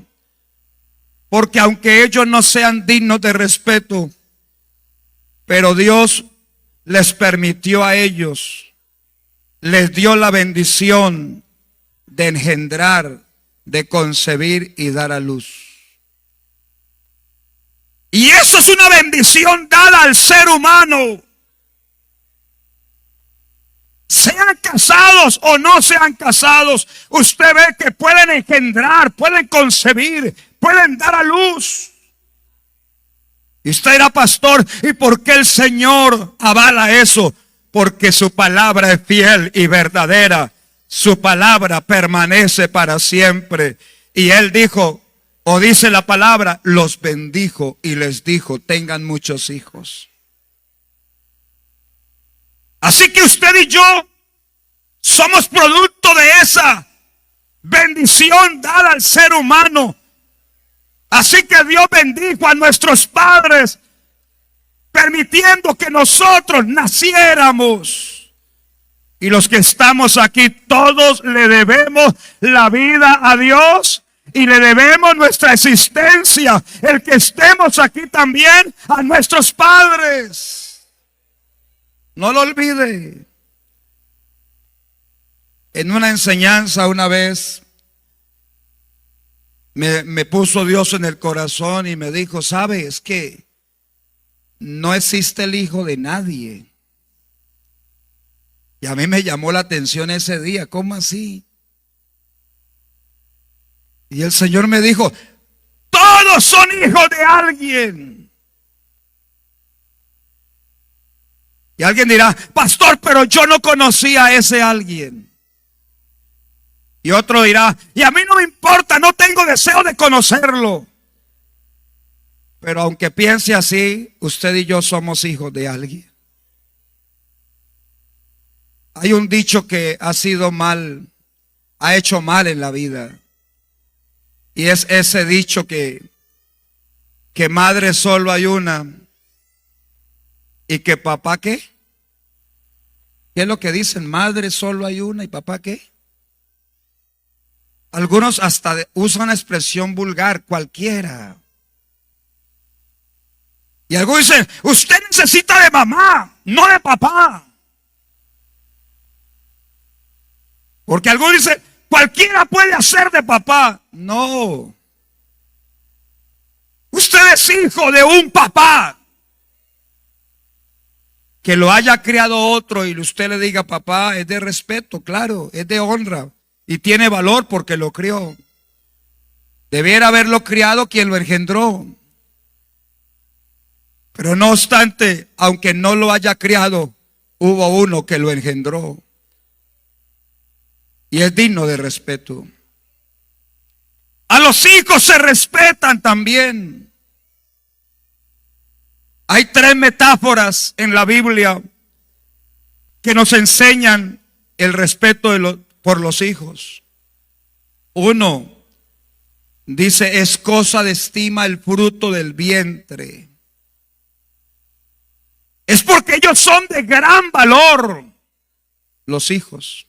Porque aunque ellos no sean dignos de respeto, pero Dios les permitió a ellos, les dio la bendición de engendrar, de concebir y dar a luz. Y eso es una bendición dada al ser humano. Sean casados o no sean casados, usted ve que pueden engendrar, pueden concebir, pueden dar a luz. Y usted era pastor, ¿y por qué el Señor avala eso? Porque su palabra es fiel y verdadera. Su palabra permanece para siempre. Y Él dijo, o dice la palabra, los bendijo y les dijo, tengan muchos hijos. Así que usted y yo somos producto de esa bendición dada al ser humano. Así que Dios bendijo a nuestros padres, permitiendo que nosotros naciéramos. Y los que estamos aquí, todos le debemos la vida a Dios y le debemos nuestra existencia, el que estemos aquí también, a nuestros padres. No lo olvide. En una enseñanza una vez me puso Dios en el corazón y me dijo, ¿sabes qué? No existe el hijo de nadie. Y a mí me llamó la atención ese día. ¿Cómo así? Y el Señor me dijo, todos son hijos de alguien. Y alguien dirá, pastor, pero yo no conocía a ese alguien. Y otro dirá, y a mí no me importa, no tengo deseo de conocerlo. Pero aunque piense así, usted y yo somos hijos de alguien. Hay un dicho que ha sido mal, ha hecho mal en la vida. Y es ese dicho que madre solo hay una y que papá ¿qué? ¿Qué es lo que dicen? Madre solo hay una y papá ¿qué? Algunos hasta usan una expresión vulgar, cualquiera. Y algunos dicen, usted necesita de mamá, no de papá. Porque algunos dicen, cualquiera puede hacer de papá. No. Usted es hijo de un papá. Que lo haya criado otro y usted le diga papá, es de respeto, claro, es de honra. Y tiene valor porque lo crió. Debiera haberlo criado quien lo engendró. Pero no obstante, aunque no lo haya criado, hubo uno que lo engendró. Y es digno de respeto. A los hijos se respetan también. Hay 3 metáforas en la Biblia que nos enseñan el respeto por los hijos. Uno, dice, es cosa de estima el fruto del vientre. Es porque ellos son de gran valor, los hijos.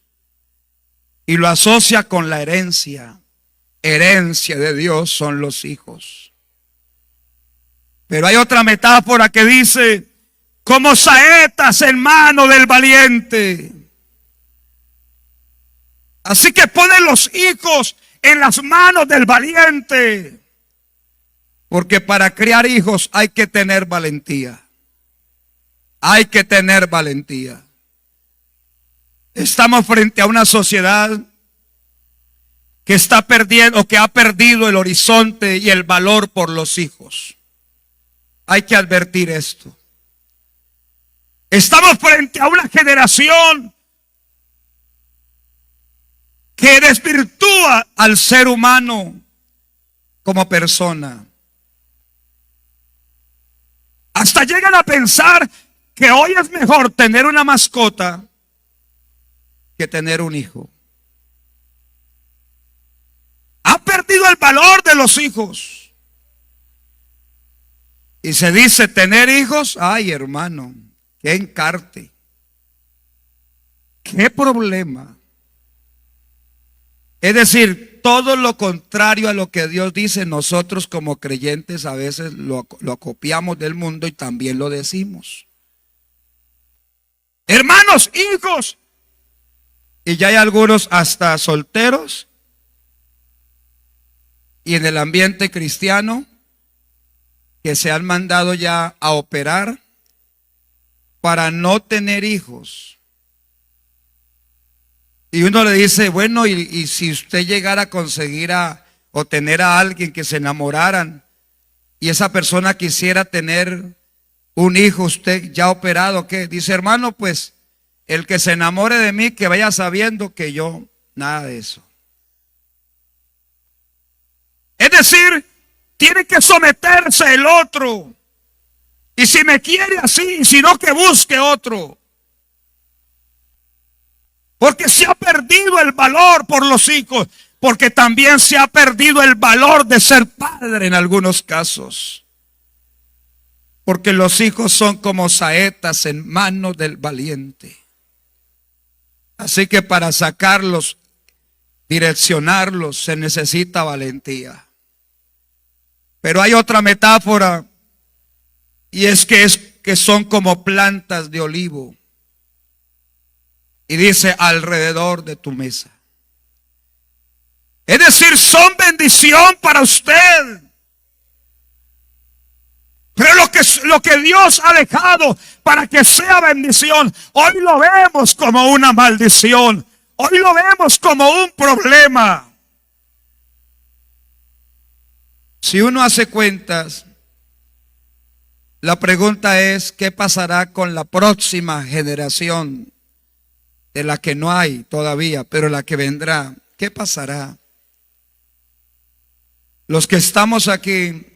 Y lo asocia con la herencia. Herencia de Dios son los hijos. Pero hay otra metáfora que dice, como saetas en mano del valiente.
Así que ponen los hijos en las manos del valiente.
Porque para criar hijos hay que tener valentía. Hay que tener valentía. Estamos frente a una sociedad que está perdiendo, que ha perdido el horizonte y el valor por los hijos. Hay que advertir esto.
Estamos frente a una generación que desvirtúa
al ser humano como persona.
Hasta llegan a pensar que hoy es mejor tener una mascota
que tener un hijo.
Ha perdido el valor de los hijos.
Y se dice tener hijos, ay hermano, qué encarte, qué problema. Es decir, todo lo contrario a lo que Dios dice, nosotros como creyentes a veces lo copiamos del mundo y también lo decimos.
Hermanos, hijos.
Y ya hay algunos hasta solteros y en el ambiente cristiano que se han mandado ya a operar para no tener hijos. Y uno le dice, bueno, y si usted llegara a conseguir o tener a alguien que se enamoraran y esa persona quisiera tener un hijo, usted ya operado, ¿qué? Dice, hermano, pues el que se enamore de mí, que vaya sabiendo que yo, nada de eso.
Es decir, tiene que someterse el otro. Y si me quiere así, si no, que busque otro. Porque se ha perdido el valor por los hijos. Porque también se ha perdido el valor de ser padre en algunos casos.
Porque los hijos son como saetas en manos del valiente. Así que para sacarlos, direccionarlos, se necesita valentía. Pero hay otra metáfora, y es que son como plantas de olivo. Y dice, alrededor de tu mesa.
Es decir, son bendición para usted. Pero lo que Dios ha dejado para que sea bendición, hoy lo vemos como una maldición. Hoy lo vemos como un problema.
Si uno hace cuentas, la pregunta es, ¿qué pasará con la próxima generación? De la que no hay todavía, pero la que vendrá. ¿Qué pasará? Los que estamos aquí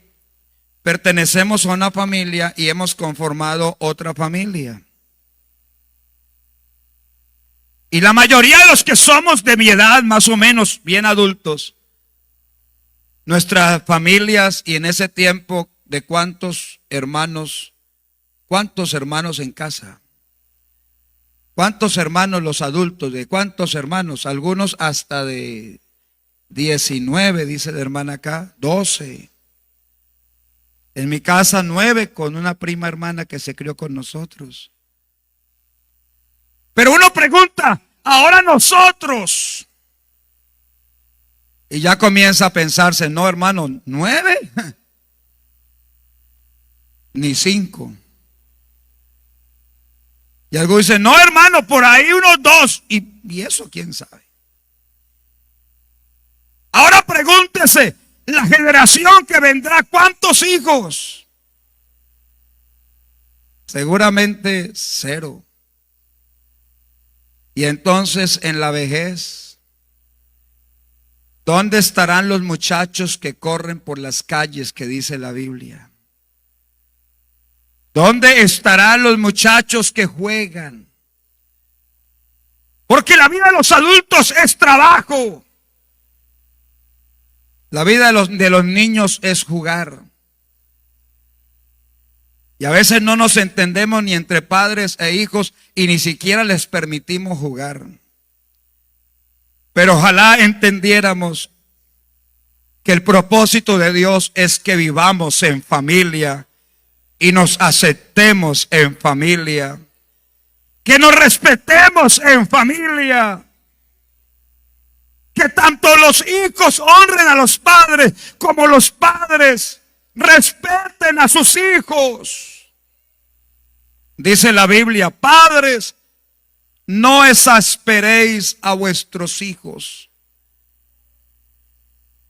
pertenecemos a una familia y hemos conformado otra familia.
Y la mayoría de los que somos de mi edad, más o menos, bien adultos,
nuestras familias, y en ese tiempo, ¿de cuántos hermanos en casa? ¿Cuántos hermanos los adultos? ¿De cuántos hermanos? Algunos hasta de 19, dice la hermana acá, 12. En mi casa 9 con una prima hermana que se crió con nosotros.
Pero uno pregunta, ahora nosotros.
Y ya comienza a pensarse, no hermano, 9, ni 5. Y algo dice, no hermano, por ahí unos 2. Y eso quién sabe.
Ahora pregúntese, la generación que vendrá, ¿cuántos hijos?
Seguramente 0. Y entonces en la vejez, ¿dónde estarán los muchachos que corren por las calles que dice la Biblia? ¿Dónde estarán los muchachos que juegan?
Porque la vida de los adultos es trabajo.
La vida de los niños es jugar. Y a veces no nos entendemos ni entre padres e hijos y ni siquiera les permitimos jugar. Pero ojalá entendiéramos que el propósito de Dios es que vivamos en familia y nos aceptemos en familia,
que nos respetemos en familia. que tanto los hijos honren a los padres como los padres respeten a sus hijos. Dice la Biblia: padres, no exasperéis a vuestros hijos.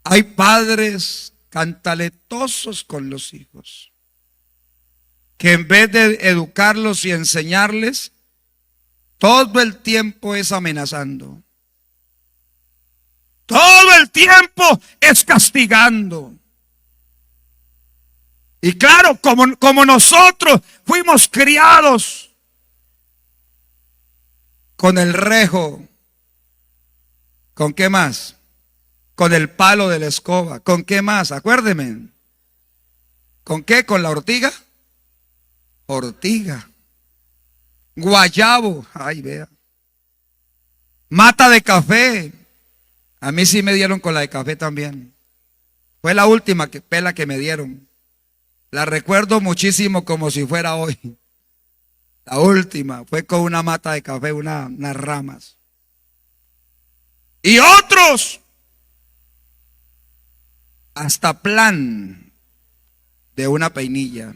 Hay padres cantaletosos con los hijos, que en vez de educarlos y enseñarles, todo el tiempo es amenazando. Todo el tiempo es castigando. Y claro, como nosotros fuimos criados con el rejo, ¿con qué más? Con el palo de la escoba. ¿Con qué más? Acuérdenme. ¿Con qué? ¿Con la ortiga? Ortiga. Guayabo. Ay, vea. Mata de café. A mí sí me dieron con la de café también. Fue la última pela que me dieron. La recuerdo muchísimo como si fuera hoy. La última fue con una mata de café, unas ramas. Y otros, hasta plan de una peinilla.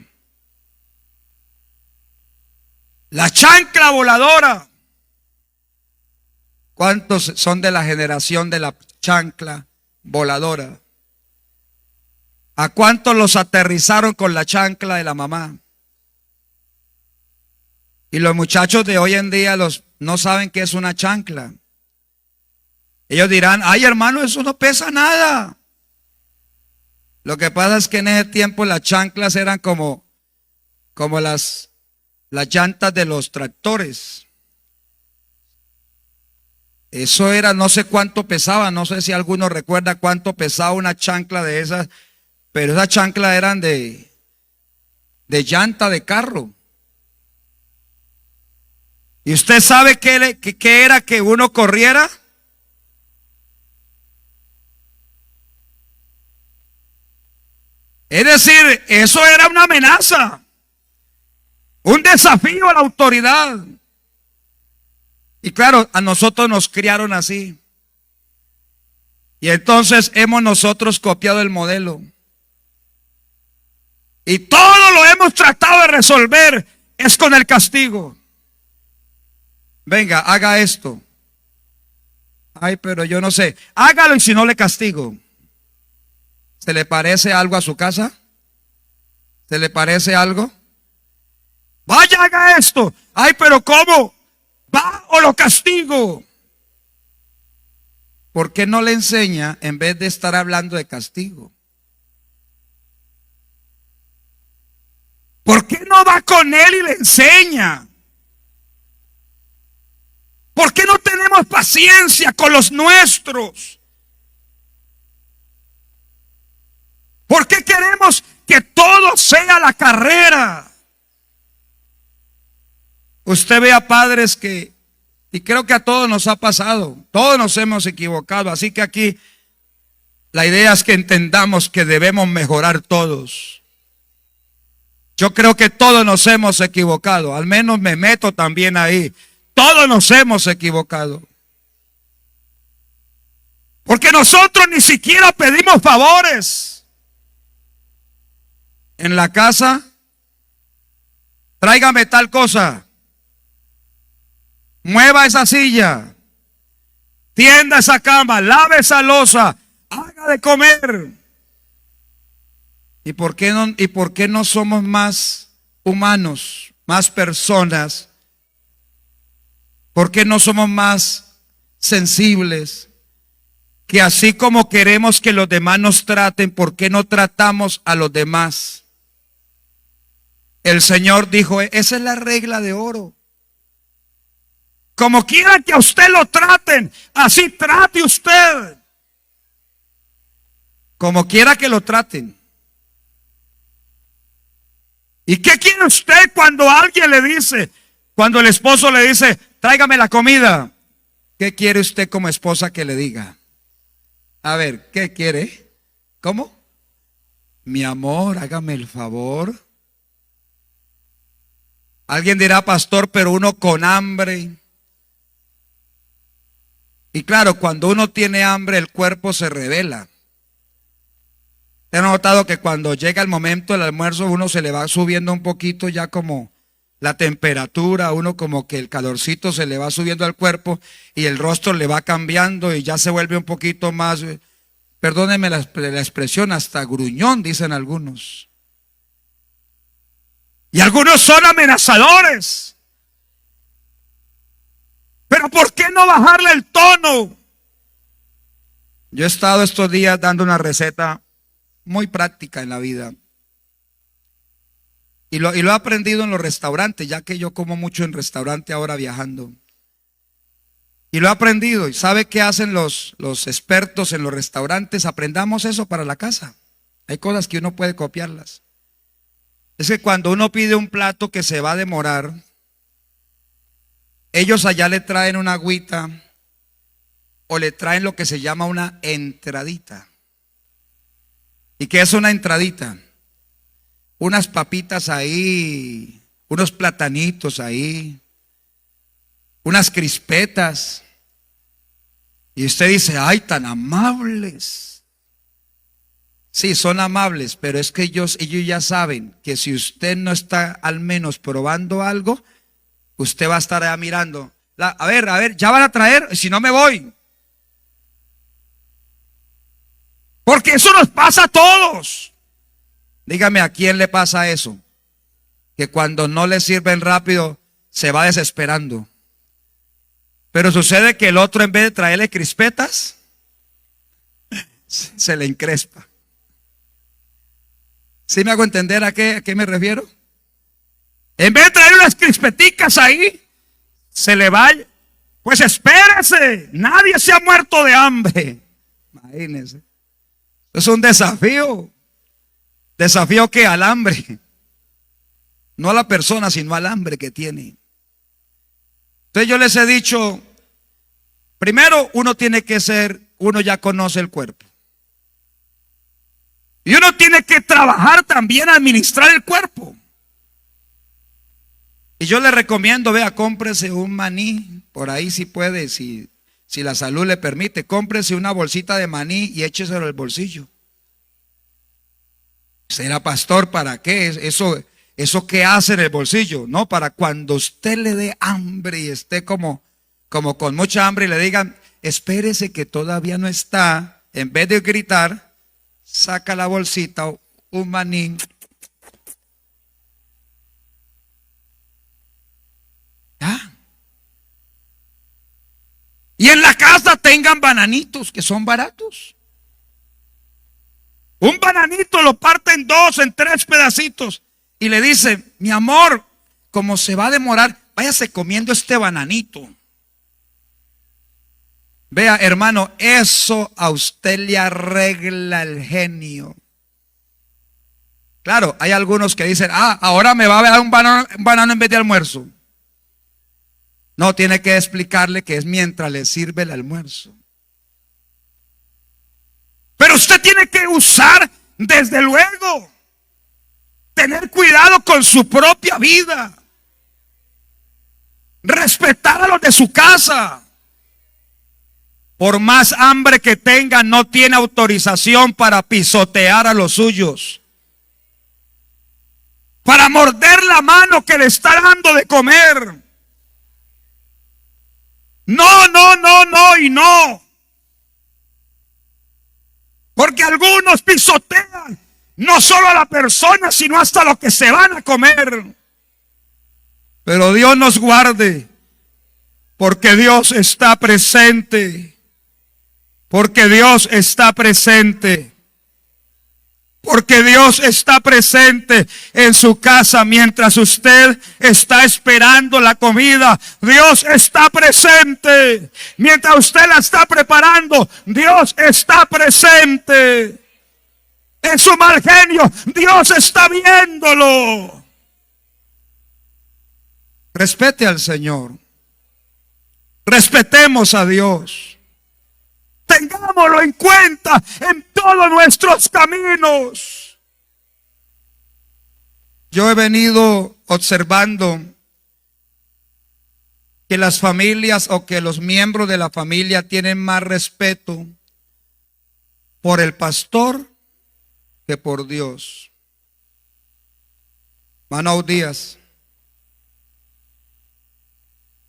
La chancla voladora. ¿Cuántos son de la generación de la chancla voladora? ¿A cuántos los aterrizaron con la chancla de la mamá? Y los muchachos de hoy en día no saben qué es una chancla. Ellos dirán: ay, hermano, eso no pesa nada. Lo que pasa es que en ese tiempo las chanclas eran como las llantas de los tractores. Eso era, no sé cuánto pesaba, no sé si alguno recuerda cuánto pesaba una chancla de esas, pero esas chanclas eran de llanta de carro. ¿Y usted sabe qué era que uno corriera? Es decir, eso era una amenaza, un desafío a la autoridad. Y claro, a nosotros nos criaron así. Y entonces hemos nosotros copiado el modelo. Y todo lo hemos tratado de resolver es con el castigo. Venga, haga esto. Ay, pero yo no sé. Hágalo y si no le castigo. ¿Se le parece algo a su casa? ¿Se le parece algo? Vaya, haga esto. Ay, pero ¿cómo? ¿Va o lo castigo? ¿Por qué no le enseña en vez de estar hablando de castigo? ¿Por qué no va con él y le enseña? ¿Por qué no tenemos paciencia con los nuestros? ¿Por qué queremos que todo sea la carrera? Usted ve a padres y creo que a todos nos ha pasado, todos nos hemos equivocado, así que aquí la idea es que entendamos que debemos mejorar todos. Yo creo que todos nos hemos equivocado, al menos me meto también ahí. Todos nos hemos equivocado. Porque nosotros ni siquiera pedimos favores. En la casa, tráigame tal cosa. Mueva esa silla. Tienda esa cama. Lave esa loza. Haga de comer. ¿Y por qué no somos más humanos, más personas? ¿Por qué no somos más sensibles? Que así como queremos que los demás nos traten, ¿por qué no tratamos a los demás? El Señor dijo: esa es la regla de oro. Como quiera que a usted lo traten, así trate usted. Como quiera que lo traten. ¿Y qué quiere usted cuando alguien le dice, cuando el esposo le dice: tráigame la comida? ¿Qué quiere usted como esposa que le diga? A ver, ¿qué quiere? ¿Cómo? Mi amor, hágame el favor. Alguien dirá: pastor, pero uno con hambre. Y claro, cuando uno tiene hambre, el cuerpo se revela. ¿Te has notado que cuando llega el momento del almuerzo, uno se le va subiendo un poquito ya como la temperatura, uno como que el calorcito se le va subiendo al cuerpo y el rostro le va cambiando y ya se vuelve un poquito más, perdónenme la expresión, hasta gruñón, dicen algunos. Y algunos son amenazadores. Pero ¿por qué no bajarle el tono? Yo he estado estos días dando una receta muy práctica en la vida. Y lo he aprendido en los restaurantes, ya que yo como mucho en restaurante ahora viajando. Y lo he aprendido. ¿Y sabe qué hacen los expertos en los restaurantes? Aprendamos eso para la casa. Hay cosas que uno puede copiarlas. Es que cuando uno pide un plato que se va a demorar, ellos allá le traen una agüita o le traen lo que se llama una entradita. ¿Y qué es una entradita? Unas papitas ahí, unos platanitos ahí, unas crispetas. Y usted dice, ay, tan amables. Sí, son amables, pero es que ellos ya saben que si usted no está al menos probando algo, usted va a estar allá mirando. A ver, ya van a traer, si no me voy. Porque eso nos pasa a todos. Dígame, ¿a quién le pasa eso? Que cuando no le sirven rápido, se va desesperando. Pero sucede que el otro, en vez de traerle crispetas, se le encrespa. ¿Sí me hago entender a qué me refiero? En vez de traer unas crispeticas ahí, se le va. Pues espérese, nadie se ha muerto de hambre. Imagínense. Es un desafío. ¿Desafío qué? Al hambre. No a la persona, sino al hambre que tiene. Entonces yo les he dicho, primero uno ya conoce el cuerpo. Y uno tiene que trabajar también a administrar el cuerpo. Y yo le recomiendo, vea, cómprese un maní, por ahí si puede, si la salud le permite, cómprese una bolsita de maní y écheselo al bolsillo. ¿Será pastor para qué? ¿Eso qué hace en el bolsillo? No, para cuando usted le dé hambre y esté como con mucha hambre y le digan, espérese que todavía no está, en vez de gritar, saca la bolsita, un maní. ¿Ya? Y en la casa tengan bananitos que son baratos. Un bananito lo parte en 2, en 3 pedacitos. Y le dice, mi amor, como se va a demorar, váyase comiendo este bananito. Vea, hermano, eso a usted le arregla el genio. Claro, hay algunos que dicen, ahora me va a dar un banano en vez de almuerzo. No, tiene que explicarle que es mientras le sirve el almuerzo. Pero usted tiene que usar, desde luego, tener cuidado con su propia vida. Respetar a los de su casa. Por más hambre que tenga, no tiene autorización para pisotear a los suyos. Para morder la mano que le está dando de comer. No y no. Porque algunos pisotean no solo a la persona, sino hasta lo que se van a comer. Pero Dios nos guarde, porque Dios está presente. Porque Dios está presente. Porque Dios está presente en su casa mientras usted está esperando la comida. Dios está presente. Mientras usted la está preparando, Dios está presente. En su mal genio, Dios está viéndolo. Respete al Señor. Respetemos a Dios. Tengámoslo en cuenta en todos nuestros caminos. Yo he venido observando que las familias o que los miembros de la familia tienen más respeto por el pastor que por Dios? Hermano Díaz,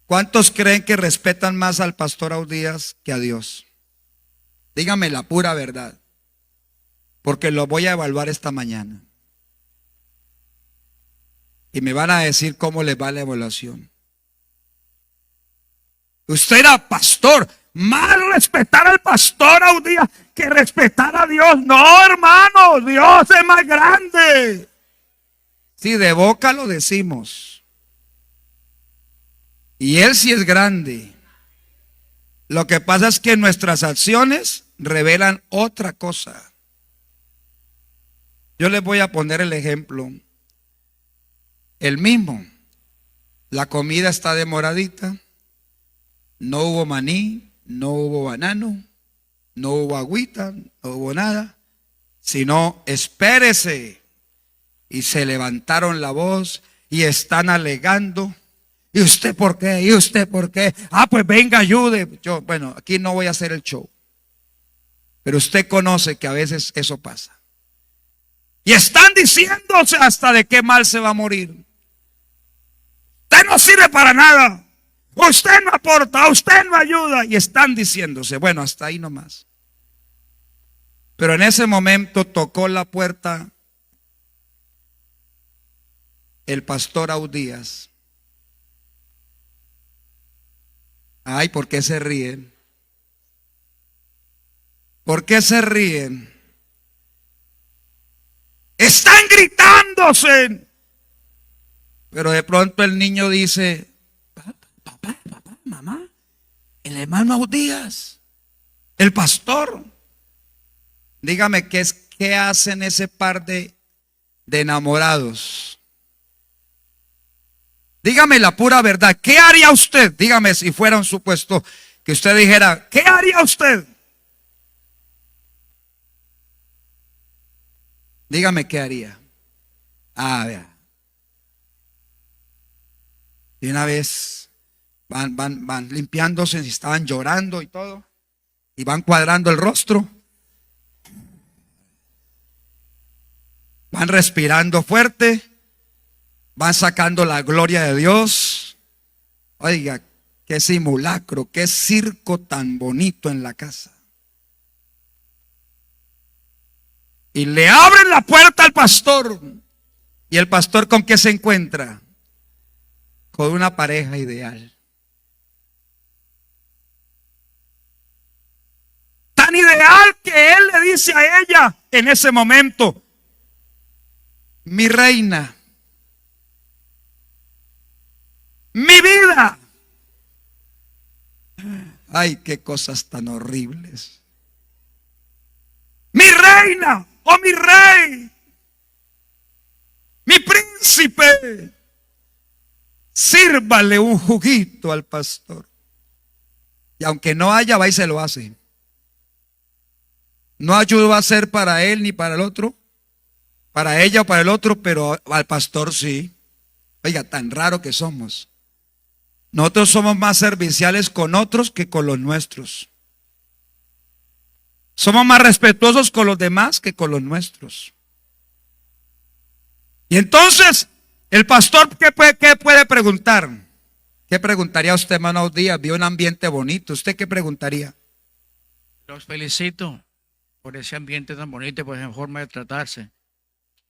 ¿cuántos creen que respetan más al pastor Audías que a Dios? Dígame la pura verdad, porque lo voy a evaluar esta mañana. Y me van a decir cómo les va la evaluación. Usted era pastor, más respetar al pastor Audías que respetar a Dios. No, hermano, Dios es más grande. Sí, de boca lo decimos. Y Él sí es grande. Lo que pasa es que nuestras acciones revelan otra cosa. Yo les voy a poner el ejemplo. El mismo. La comida está demoradita. No hubo maní, no hubo banano, no hubo agüita, no hubo nada. Sino espérese. Y se levantaron la voz y están alegando. ¿Y usted por qué? ¿Y usted por qué? Ah, pues venga, ayude. Yo, bueno, aquí no voy a hacer el show. Pero usted conoce que a veces eso pasa. Y están diciéndose hasta de qué mal se va a morir. Usted no sirve para nada. Usted no aporta, usted no ayuda. Y están diciéndose, bueno, hasta ahí nomás. Pero en ese momento tocó la puerta el pastor Audías. Ay, ¿por qué se ríen? ¿Por qué se ríen? Están gritándose. Pero de pronto el niño dice, papá, mamá, el hermano Audías, el pastor. Dígame, ¿qué hacen ese par de enamorados? Dígame la pura verdad. ¿Qué haría usted? Dígame si fuera un supuesto que usted dijera, ¿qué haría usted? Dígame qué haría. Ah, vea. Y una vez van limpiándose, si estaban llorando y todo, y van cuadrando el rostro. Van respirando fuerte. Van sacando la gloria de Dios. Oiga, qué simulacro, qué circo tan bonito en la casa. Y le abren la puerta al pastor. ¿Y el pastor con qué se encuentra? Con una pareja ideal. Tan ideal que él le dice a ella en ese momento, mi reina, mi vida. Ay, qué cosas tan horribles. Mi reina, oh mi rey, mi príncipe, sírvale un juguito al pastor. Y aunque no haya, va y se lo hace. No ayudó a hacer para él ni para el otro, para ella o para el otro, pero al pastor sí. Oiga, tan raro que somos. Nosotros somos más serviciales con otros que con los nuestros. Somos más respetuosos con los demás que con los nuestros. Y entonces, el pastor, ¿qué puede preguntar? ¿Qué preguntaría usted, hermano Díaz? Vio un ambiente bonito. ¿Usted qué preguntaría?
Los felicito por ese ambiente tan bonito y por esa forma de tratarse.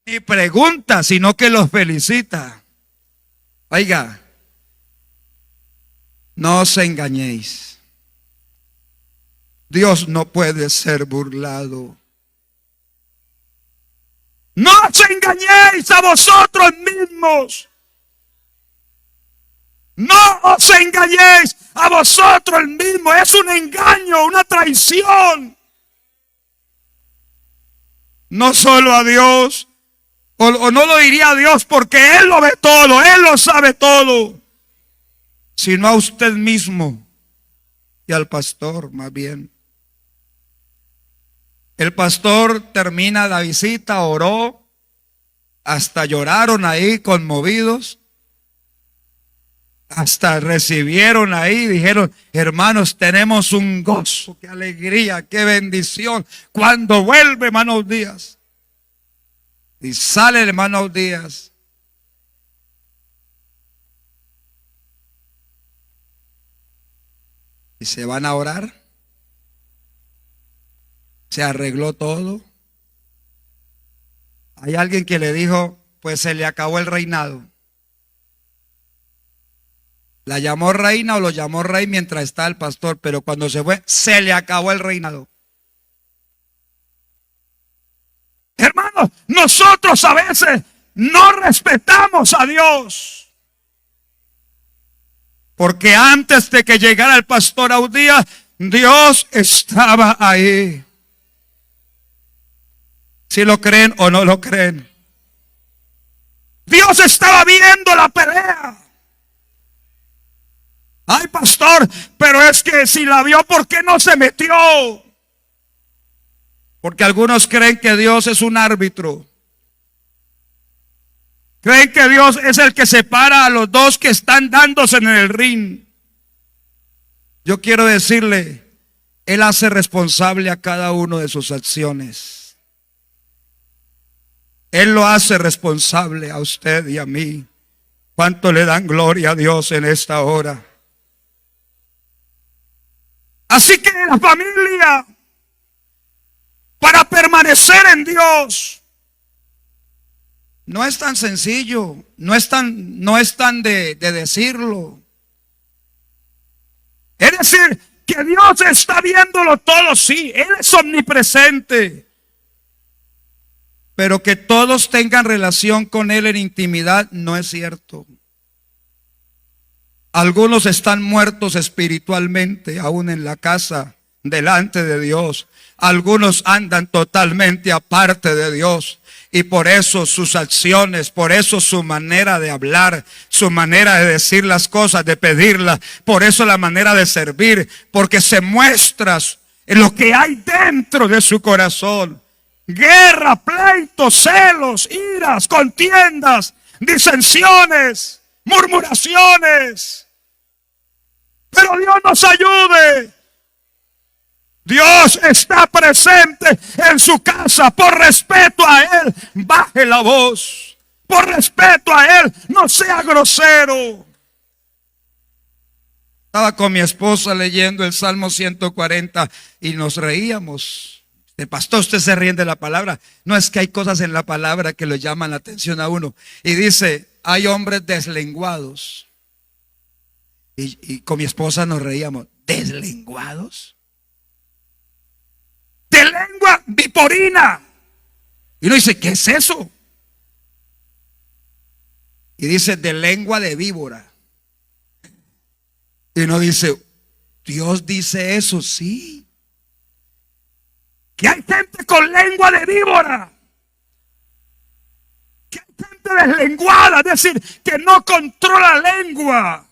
Ni pregunta, sino que los felicita. Oiga, no os engañéis. Dios no puede ser burlado. No os engañéis a vosotros mismos. No os engañéis a vosotros mismos. Es un engaño, una traición. No solo a Dios, o no lo diría a Dios porque Él lo ve todo, Él lo sabe todo, sino a usted mismo y al pastor más bien. El pastor termina la visita, oró, hasta lloraron ahí conmovidos. Hasta recibieron ahí, dijeron, hermanos, tenemos un gozo, qué alegría, qué bendición. Cuando vuelve hermano Díaz. Y sale el hermano Díaz. Y se van a orar. Se arregló todo. Hay alguien que le dijo, pues se le acabó el reinado. La llamó reina o lo llamó rey mientras está el pastor, pero cuando se fue, se le acabó el reinado. Hermanos, nosotros a veces no respetamos a Dios. Porque antes de que llegara el pastor Audías, Dios estaba ahí. ¿Si lo creen o no lo creen? Dios estaba viendo la pelea. Ay, pastor, pero es que si la vio, ¿por qué no se metió? Porque algunos creen que Dios es un árbitro. Creen que Dios es el que separa a los dos que están dándose en el ring. Yo quiero decirle, Él hace responsable a cada uno de sus acciones. Él lo hace responsable a usted y a mí. ¿Cuánto le dan gloria a Dios en esta hora? Así que la familia, para permanecer en Dios, no es tan sencillo, no es tan de decirlo. Es decir, que Dios está viéndolo todo, sí, Él es omnipresente. Pero que todos tengan relación con Él en intimidad no es cierto. Algunos están muertos espiritualmente, aún en la casa, delante de Dios. Algunos andan totalmente aparte de Dios. Y por eso sus acciones, por eso su manera de hablar, su manera de decir las cosas, de pedirlas, por eso la manera de servir, porque se muestra en lo que hay dentro de su corazón. Guerra, pleitos, celos, iras, contiendas, disensiones, murmuraciones. Pero Dios nos ayude. Dios está presente en su casa. Por respeto a Él, baje la voz. Por respeto a Él, no sea grosero. Estaba con mi esposa leyendo el Salmo 140 y nos reíamos. El pastor, usted se ríe de la palabra. No, es que hay cosas en la palabra que le llaman la atención a uno. Y dice, hay hombres deslenguados. Y con mi esposa nos reíamos. ¿Deslenguados? De lengua viporina. Y uno dice, ¿qué es eso? Y dice, de lengua de víbora. Y uno dice, Dios dice eso, sí. Que hay gente con lengua de víbora. Que hay gente deslenguada, es decir, que no controla lengua.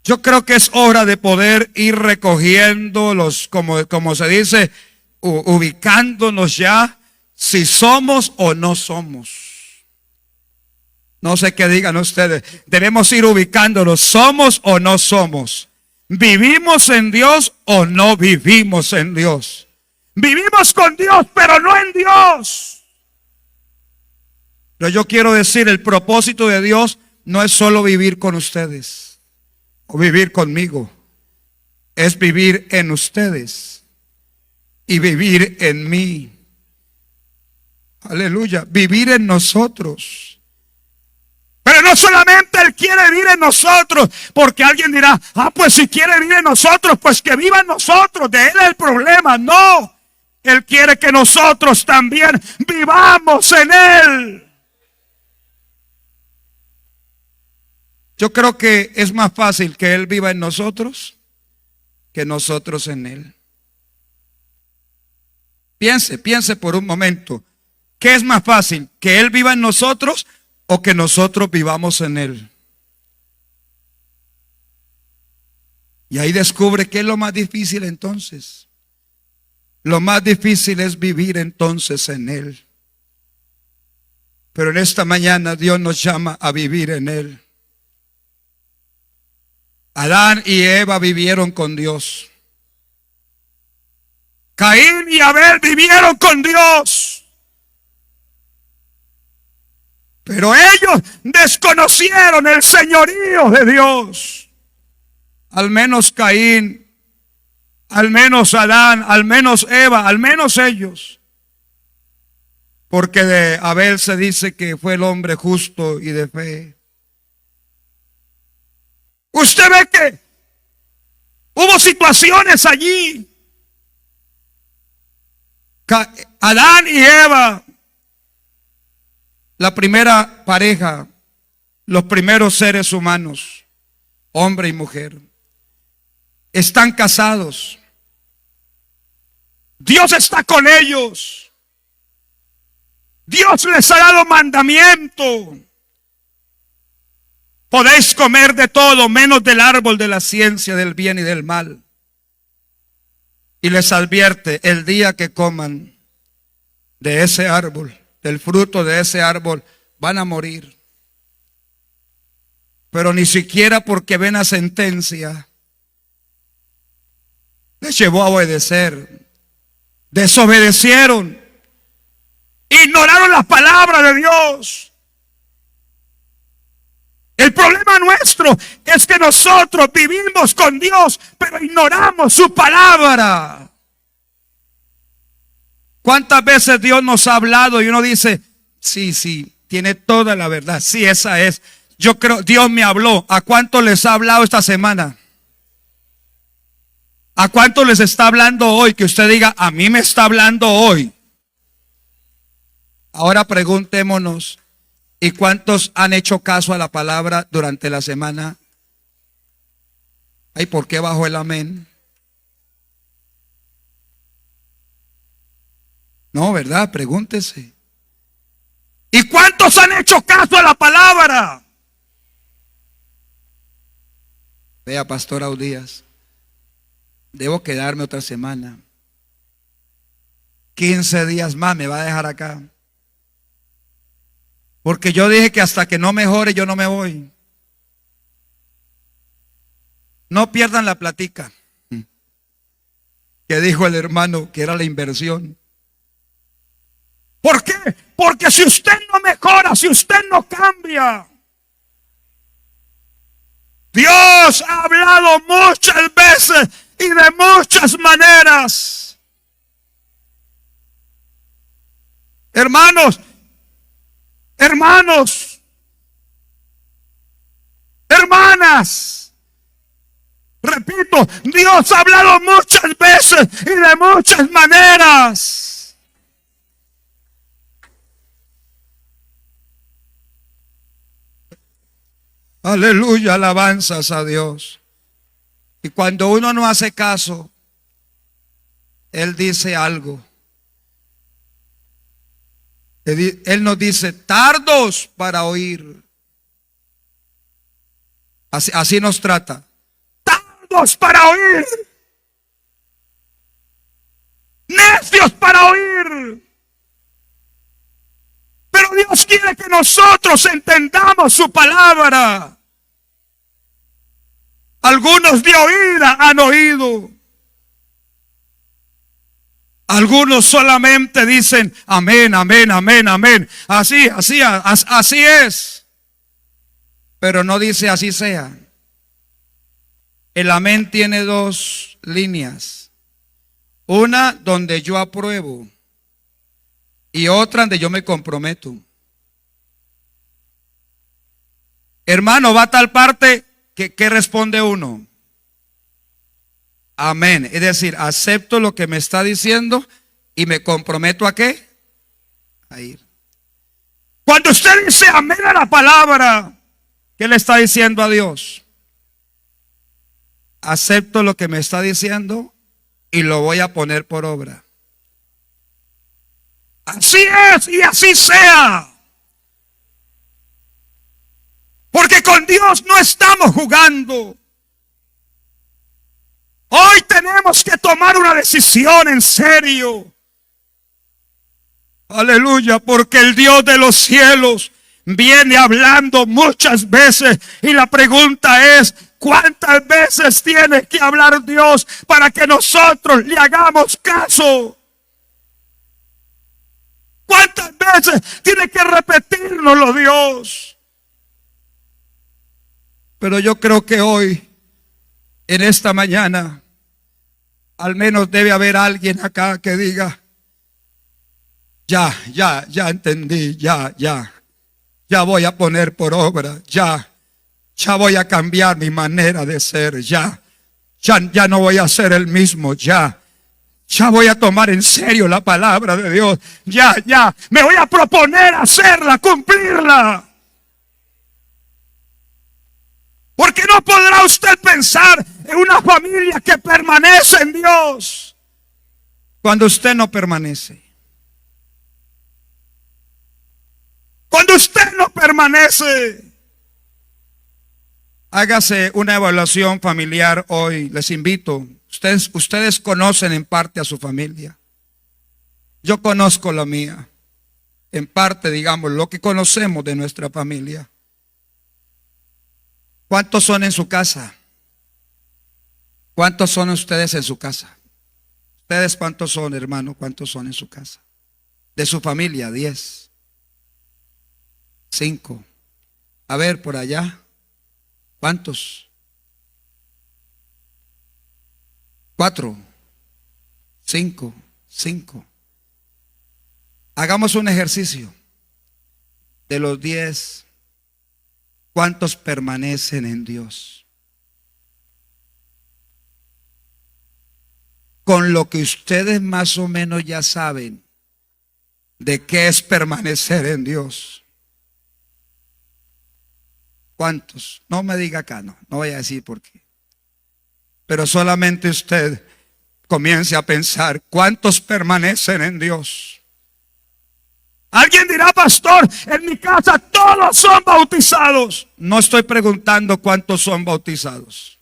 Yo creo que es hora de poder ir recogiendo los, como se dice, ubicándonos ya, si somos o no somos. No sé qué digan ustedes. Debemos ir ubicándonos, ¿somos o no somos? ¿Vivimos en Dios o no vivimos en Dios? Vivimos con Dios, pero no en Dios. Pero yo quiero decir, el propósito de Dios no es solo vivir con ustedes o vivir conmigo. Es vivir en ustedes y vivir en mí. Aleluya, vivir en nosotros. Pero no solamente Él quiere vivir en nosotros, porque alguien dirá, pues si quiere vivir en nosotros, pues que viva en nosotros, de Él es el problema. No, Él quiere que nosotros también vivamos en Él. Yo creo que es más fácil que Él viva en nosotros que nosotros en Él. Piense por un momento. ¿Qué es más fácil? ¿Que Él viva en nosotros o que nosotros vivamos en Él? Y ahí descubre qué es lo más difícil entonces. Lo más difícil es vivir entonces en Él. Pero en esta mañana Dios nos llama a vivir en Él. Adán y Eva vivieron con Dios. Caín y Abel vivieron con Dios. Pero ellos desconocieron el señorío de Dios. Al menos Caín, al menos Adán, al menos Eva, al menos ellos. Porque de Abel se dice que fue el hombre justo y de fe. Usted ve que hubo situaciones allí. Adán y Eva, la primera pareja, los primeros seres humanos, hombre y mujer, están casados. Dios está con ellos. Dios les ha dado mandamiento. Podéis comer de todo menos del árbol de la ciencia del bien y del mal. Y les advierte, el día que coman de ese árbol, del fruto de ese árbol, van a morir. Pero ni siquiera porque ven la sentencia les llevó a obedecer. Desobedecieron. Ignoraron la palabra de Dios. El problema nuestro es que nosotros vivimos con Dios, pero ignoramos su palabra. ¿Cuántas veces Dios nos ha hablado y uno dice, sí, tiene toda la verdad, sí, esa es? Yo creo, Dios me habló. ¿A cuánto les ha hablado esta semana? ¿A cuánto les está hablando hoy? Que usted diga, a mí me está hablando hoy. Ahora preguntémonos, ¿y cuántos han hecho caso a la palabra durante la semana? Ay, ¿por qué bajó el amén? No, ¿verdad? Pregúntese. ¿Y cuántos han hecho caso a la palabra? Vea, Pastor Audías, debo quedarme otra semana. 15 días más me va a dejar acá. Porque yo dije que hasta que no mejore yo no me voy. No pierdan la platica que dijo el hermano que era la inversión. ¿Por qué? Porque si usted no mejora, si usted no cambia, Dios ha hablado muchas veces y de muchas maneras. Hermanos, hermanas, repito, Dios ha hablado muchas veces y de muchas maneras. Aleluya, alabanzas a Dios. Y cuando uno no hace caso, Él dice algo. Él nos dice, tardos para oír. Así nos trata. Tardos para oír. Necios para oír. Pero Dios quiere que nosotros entendamos su palabra. Algunos de oída han oído. Algunos solamente dicen amén, amén, amén, amén. Así es. Pero no dice así sea. El amén tiene dos líneas. Una donde yo apruebo y otra donde yo me comprometo. Hermano, va a tal parte que responde uno. Amén. Es decir, acepto lo que me está diciendo y me comprometo ¿a qué? A ir. Cuando usted dice amén a la palabra, ¿qué le está diciendo a Dios? Acepto lo que me está diciendo y lo voy a poner por obra. Así es y así sea. Porque con Dios no estamos jugando. Hoy tenemos que tomar una decisión en serio. Aleluya, porque el Dios de los cielos viene hablando muchas veces y la pregunta es, ¿Cuántas veces tiene que hablar Dios para que nosotros le hagamos caso? ¿Cuántas veces tiene que repetirnoslo Dios? Pero yo creo que hoy, en esta mañana, al menos debe haber alguien acá que diga: ya entendí, ya voy a poner por obra, ya voy a cambiar mi manera de ser, ya no voy a ser el mismo, ya voy a tomar en serio la palabra de Dios, ya me voy a proponer hacerla, cumplirla. Porque no podrá usted pensar en una familia que permanece en Dios cuando usted no permanece. Cuando usted no permanece. Hágase una evaluación familiar hoy. Les invito. Ustedes conocen en parte a su familia. Yo conozco la mía. En parte, digamos, lo que conocemos de nuestra familia. ¿Cuántos son en su casa? ¿Cuántos son ustedes en su casa? ¿Ustedes cuántos son, hermano? ¿Cuántos son en su casa? De su familia, 10. 5. A ver, por allá. ¿Cuántos? 4. 5. Hagamos un ejercicio. De los 10, ¿cuántos permanecen en Dios? Con lo que ustedes más o menos ya saben de qué es permanecer en Dios. ¿Cuántos? No me diga acá, no voy a decir por qué. Pero solamente usted comience a pensar, ¿cuántos permanecen en Dios? Alguien dirá: pastor, en mi casa todos son bautizados. No estoy preguntando cuántos son bautizados.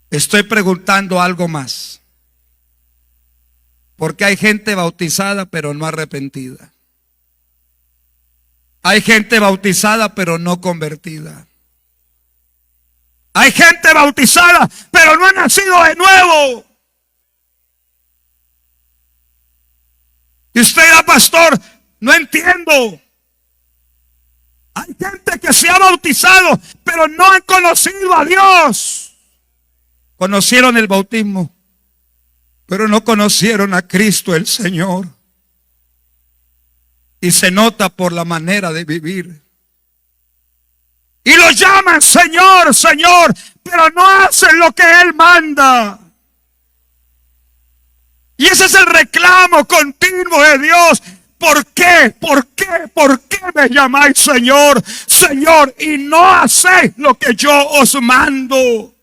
Estoy preguntando algo más. Porque hay gente bautizada pero no arrepentida. Hay gente bautizada pero no convertida. Hay gente bautizada pero no ha nacido de nuevo. Y usted dirá: pastor, no entiendo. Hay gente que se ha bautizado pero no han conocido a Dios. Conocieron el bautismo, pero no conocieron a Cristo el Señor. Y se nota por la manera de vivir. Y lo llaman Señor, Señor, pero no hacen lo que Él manda. Y ese es el reclamo continuo de Dios. ¿Por qué? ¿Por qué me llamáis Señor, Señor, y no hacéis lo que yo os mando?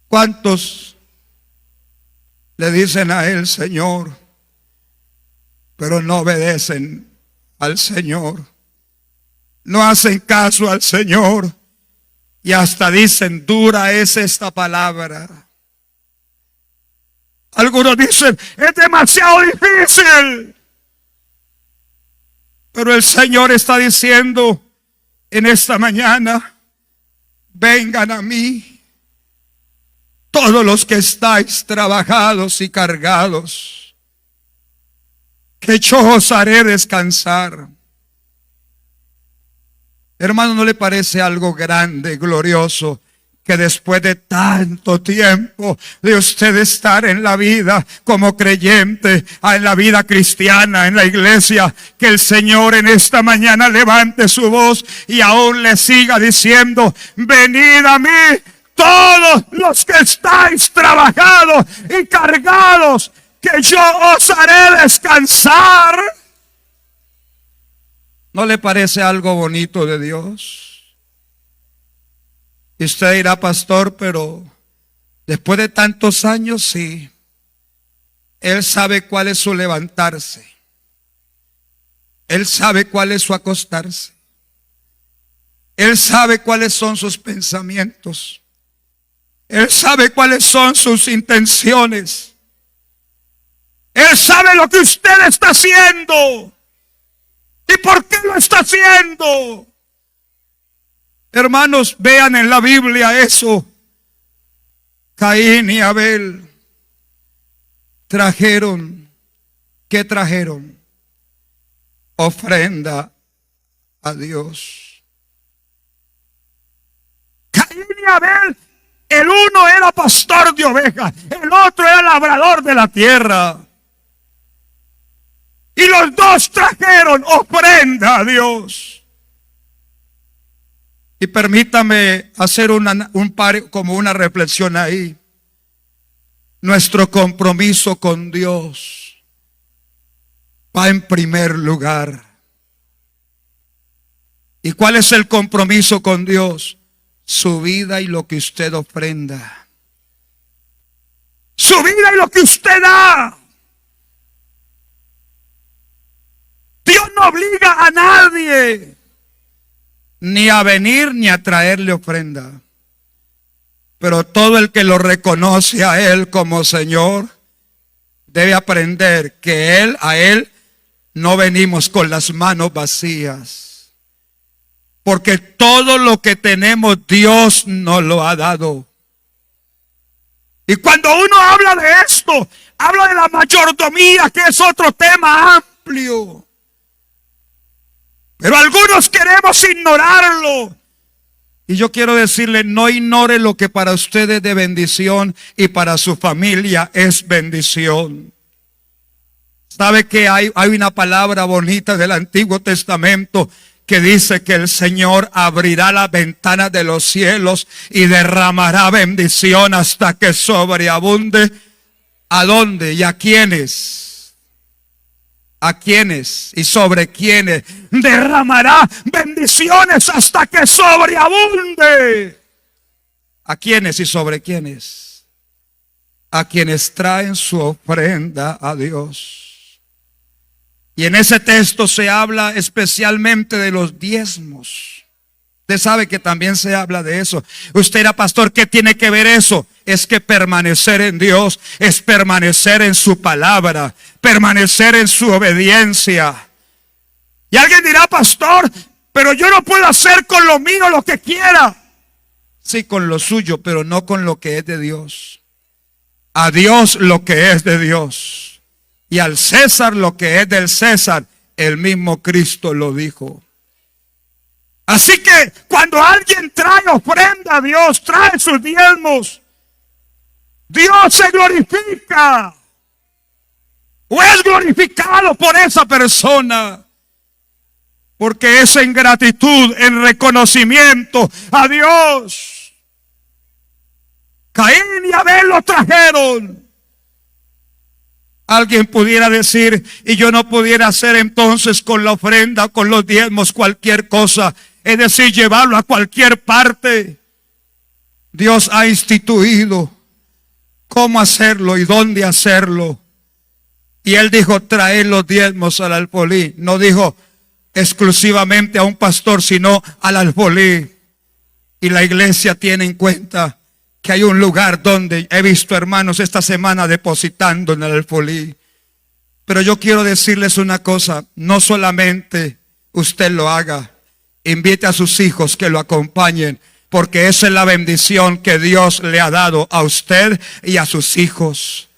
¿Cuántos le dicen a Él Señor, pero no obedecen al Señor? No hacen caso al Señor y hasta dicen: dura es esta palabra. Algunos dicen: es demasiado difícil. Pero el Señor está diciendo en esta mañana: vengan a mí todos los que estáis trabajados y cargados, que yo os haré descansar. Hermano, ¿no le parece algo grande, glorioso, que después de tanto tiempo de usted estar en la vida como creyente, en la vida cristiana, en la iglesia, que el Señor en esta mañana levante su voz y aún le siga diciendo: venid a mí todos los que estáis trabajados y cargados, que yo os haré descansar? ¿No le parece algo bonito de Dios? Y usted dirá: pastor, pero después de tantos años, sí, Él sabe cuál es su levantarse. Él sabe cuál es su acostarse. Él sabe cuáles son sus pensamientos. Él sabe cuáles son sus intenciones. Él sabe lo que usted está haciendo. ¿Y por qué lo está haciendo? Hermanos, vean en la Biblia eso. Caín y Abel trajeron, ¿qué trajeron? Ofrenda a Dios. Caín y Abel, el uno era pastor de ovejas, el otro era labrador de la tierra. Y los dos trajeron ofrenda a Dios. Y permítame hacer como una reflexión ahí. Nuestro compromiso con Dios va en primer lugar. ¿Y cuál es el compromiso con Dios? Su vida y lo que usted ofrenda. Su vida y lo que usted da. Dios no obliga a nadie ni a venir ni a traerle ofrenda. Pero todo el que lo reconoce a Él como Señor debe aprender que a Él no venimos con las manos vacías. Porque todo lo que tenemos Dios nos lo ha dado. Y cuando uno habla de esto, habla de la mayordomía, que es otro tema amplio. Pero algunos queremos ignorarlo. Y yo quiero decirle, no ignore lo que para usted es de bendición y para su familia es bendición. ¿Sabe que hay una palabra bonita del Antiguo Testamento que dice que el Señor abrirá las ventanas de los cielos y derramará bendición hasta que sobreabunde? ¿A dónde y a quiénes? ¿A quiénes y sobre quiénes derramará bendiciones hasta que sobreabunde? ¿A quiénes y sobre quiénes? A quienes traen su ofrenda a Dios. Y en ese texto se habla especialmente de los diezmos. Usted sabe que también se habla de eso. Usted era pastor, ¿qué tiene que ver eso? Es que permanecer en Dios es permanecer en su palabra, permanecer en su obediencia. Y alguien dirá, pastor, pero yo no puedo hacer con lo mío lo que quiera. Sí, con lo suyo, pero no con lo que es de Dios. A Dios lo que es de Dios. Y al César lo que es del César. El mismo Cristo lo dijo. Así que cuando alguien trae ofrenda a Dios, trae sus diezmos, Dios se glorifica o es glorificado por esa persona, porque es en gratitud, en reconocimiento a Dios. Caín y Abel lo trajeron. Alguien pudiera decir, y yo no pudiera hacer entonces con la ofrenda, con los diezmos, cualquier cosa, es decir, llevarlo a cualquier parte. Dios ha instituido cómo hacerlo y dónde hacerlo. Y Él dijo, traer los diezmos al alfolí. No dijo exclusivamente a un pastor, sino al alfolí. Y la iglesia tiene en cuenta que hay un lugar donde he visto hermanos esta semana depositando en el alfolí. Pero yo quiero decirles una cosa, no solamente usted lo haga, invite a sus hijos que lo acompañen, porque esa es la bendición que Dios le ha dado a usted y a sus hijos.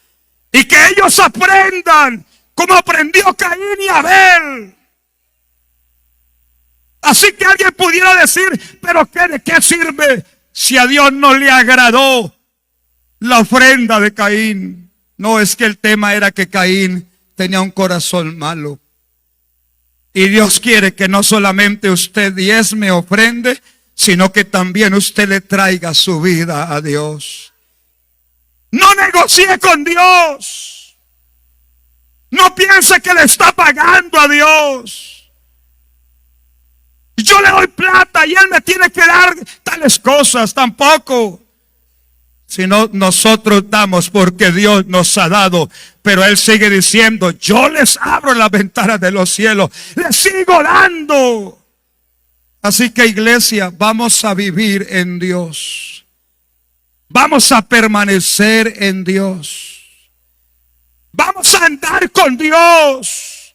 Y que ellos aprendan como aprendió Caín y Abel. Así que alguien pudiera decir, pero ¿de qué sirve si a Dios no le agradó la ofrenda de Caín? No, es que el tema era que Caín tenía un corazón malo. Y Dios quiere que no solamente usted diezme, ofrende, sino que también usted le traiga su vida a Dios. No negocie con Dios. No piense que le está pagando a Dios. Yo le doy plata y Él me tiene que dar tales cosas. Tampoco. Sino nosotros damos porque Dios nos ha dado. Pero Él sigue diciendo, yo les abro las ventanas de los cielos. Les sigo dando. Así que iglesia, vamos a vivir en Dios. Vamos a permanecer en Dios. Vamos a andar con Dios.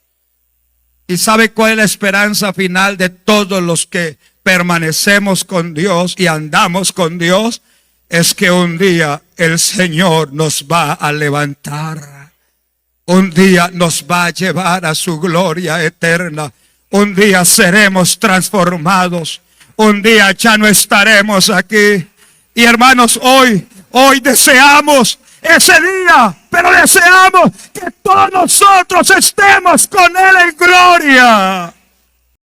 ¿Y sabe cuál es la esperanza final de todos los que permanecemos con Dios y andamos con Dios, es que un día el Señor nos va a levantar. Un día nos va a llevar a su gloria eterna. Un día seremos transformados. Un día ya no estaremos aquí. Y hermanos, hoy deseamos ese día, pero deseamos que todos nosotros estemos con Él en gloria.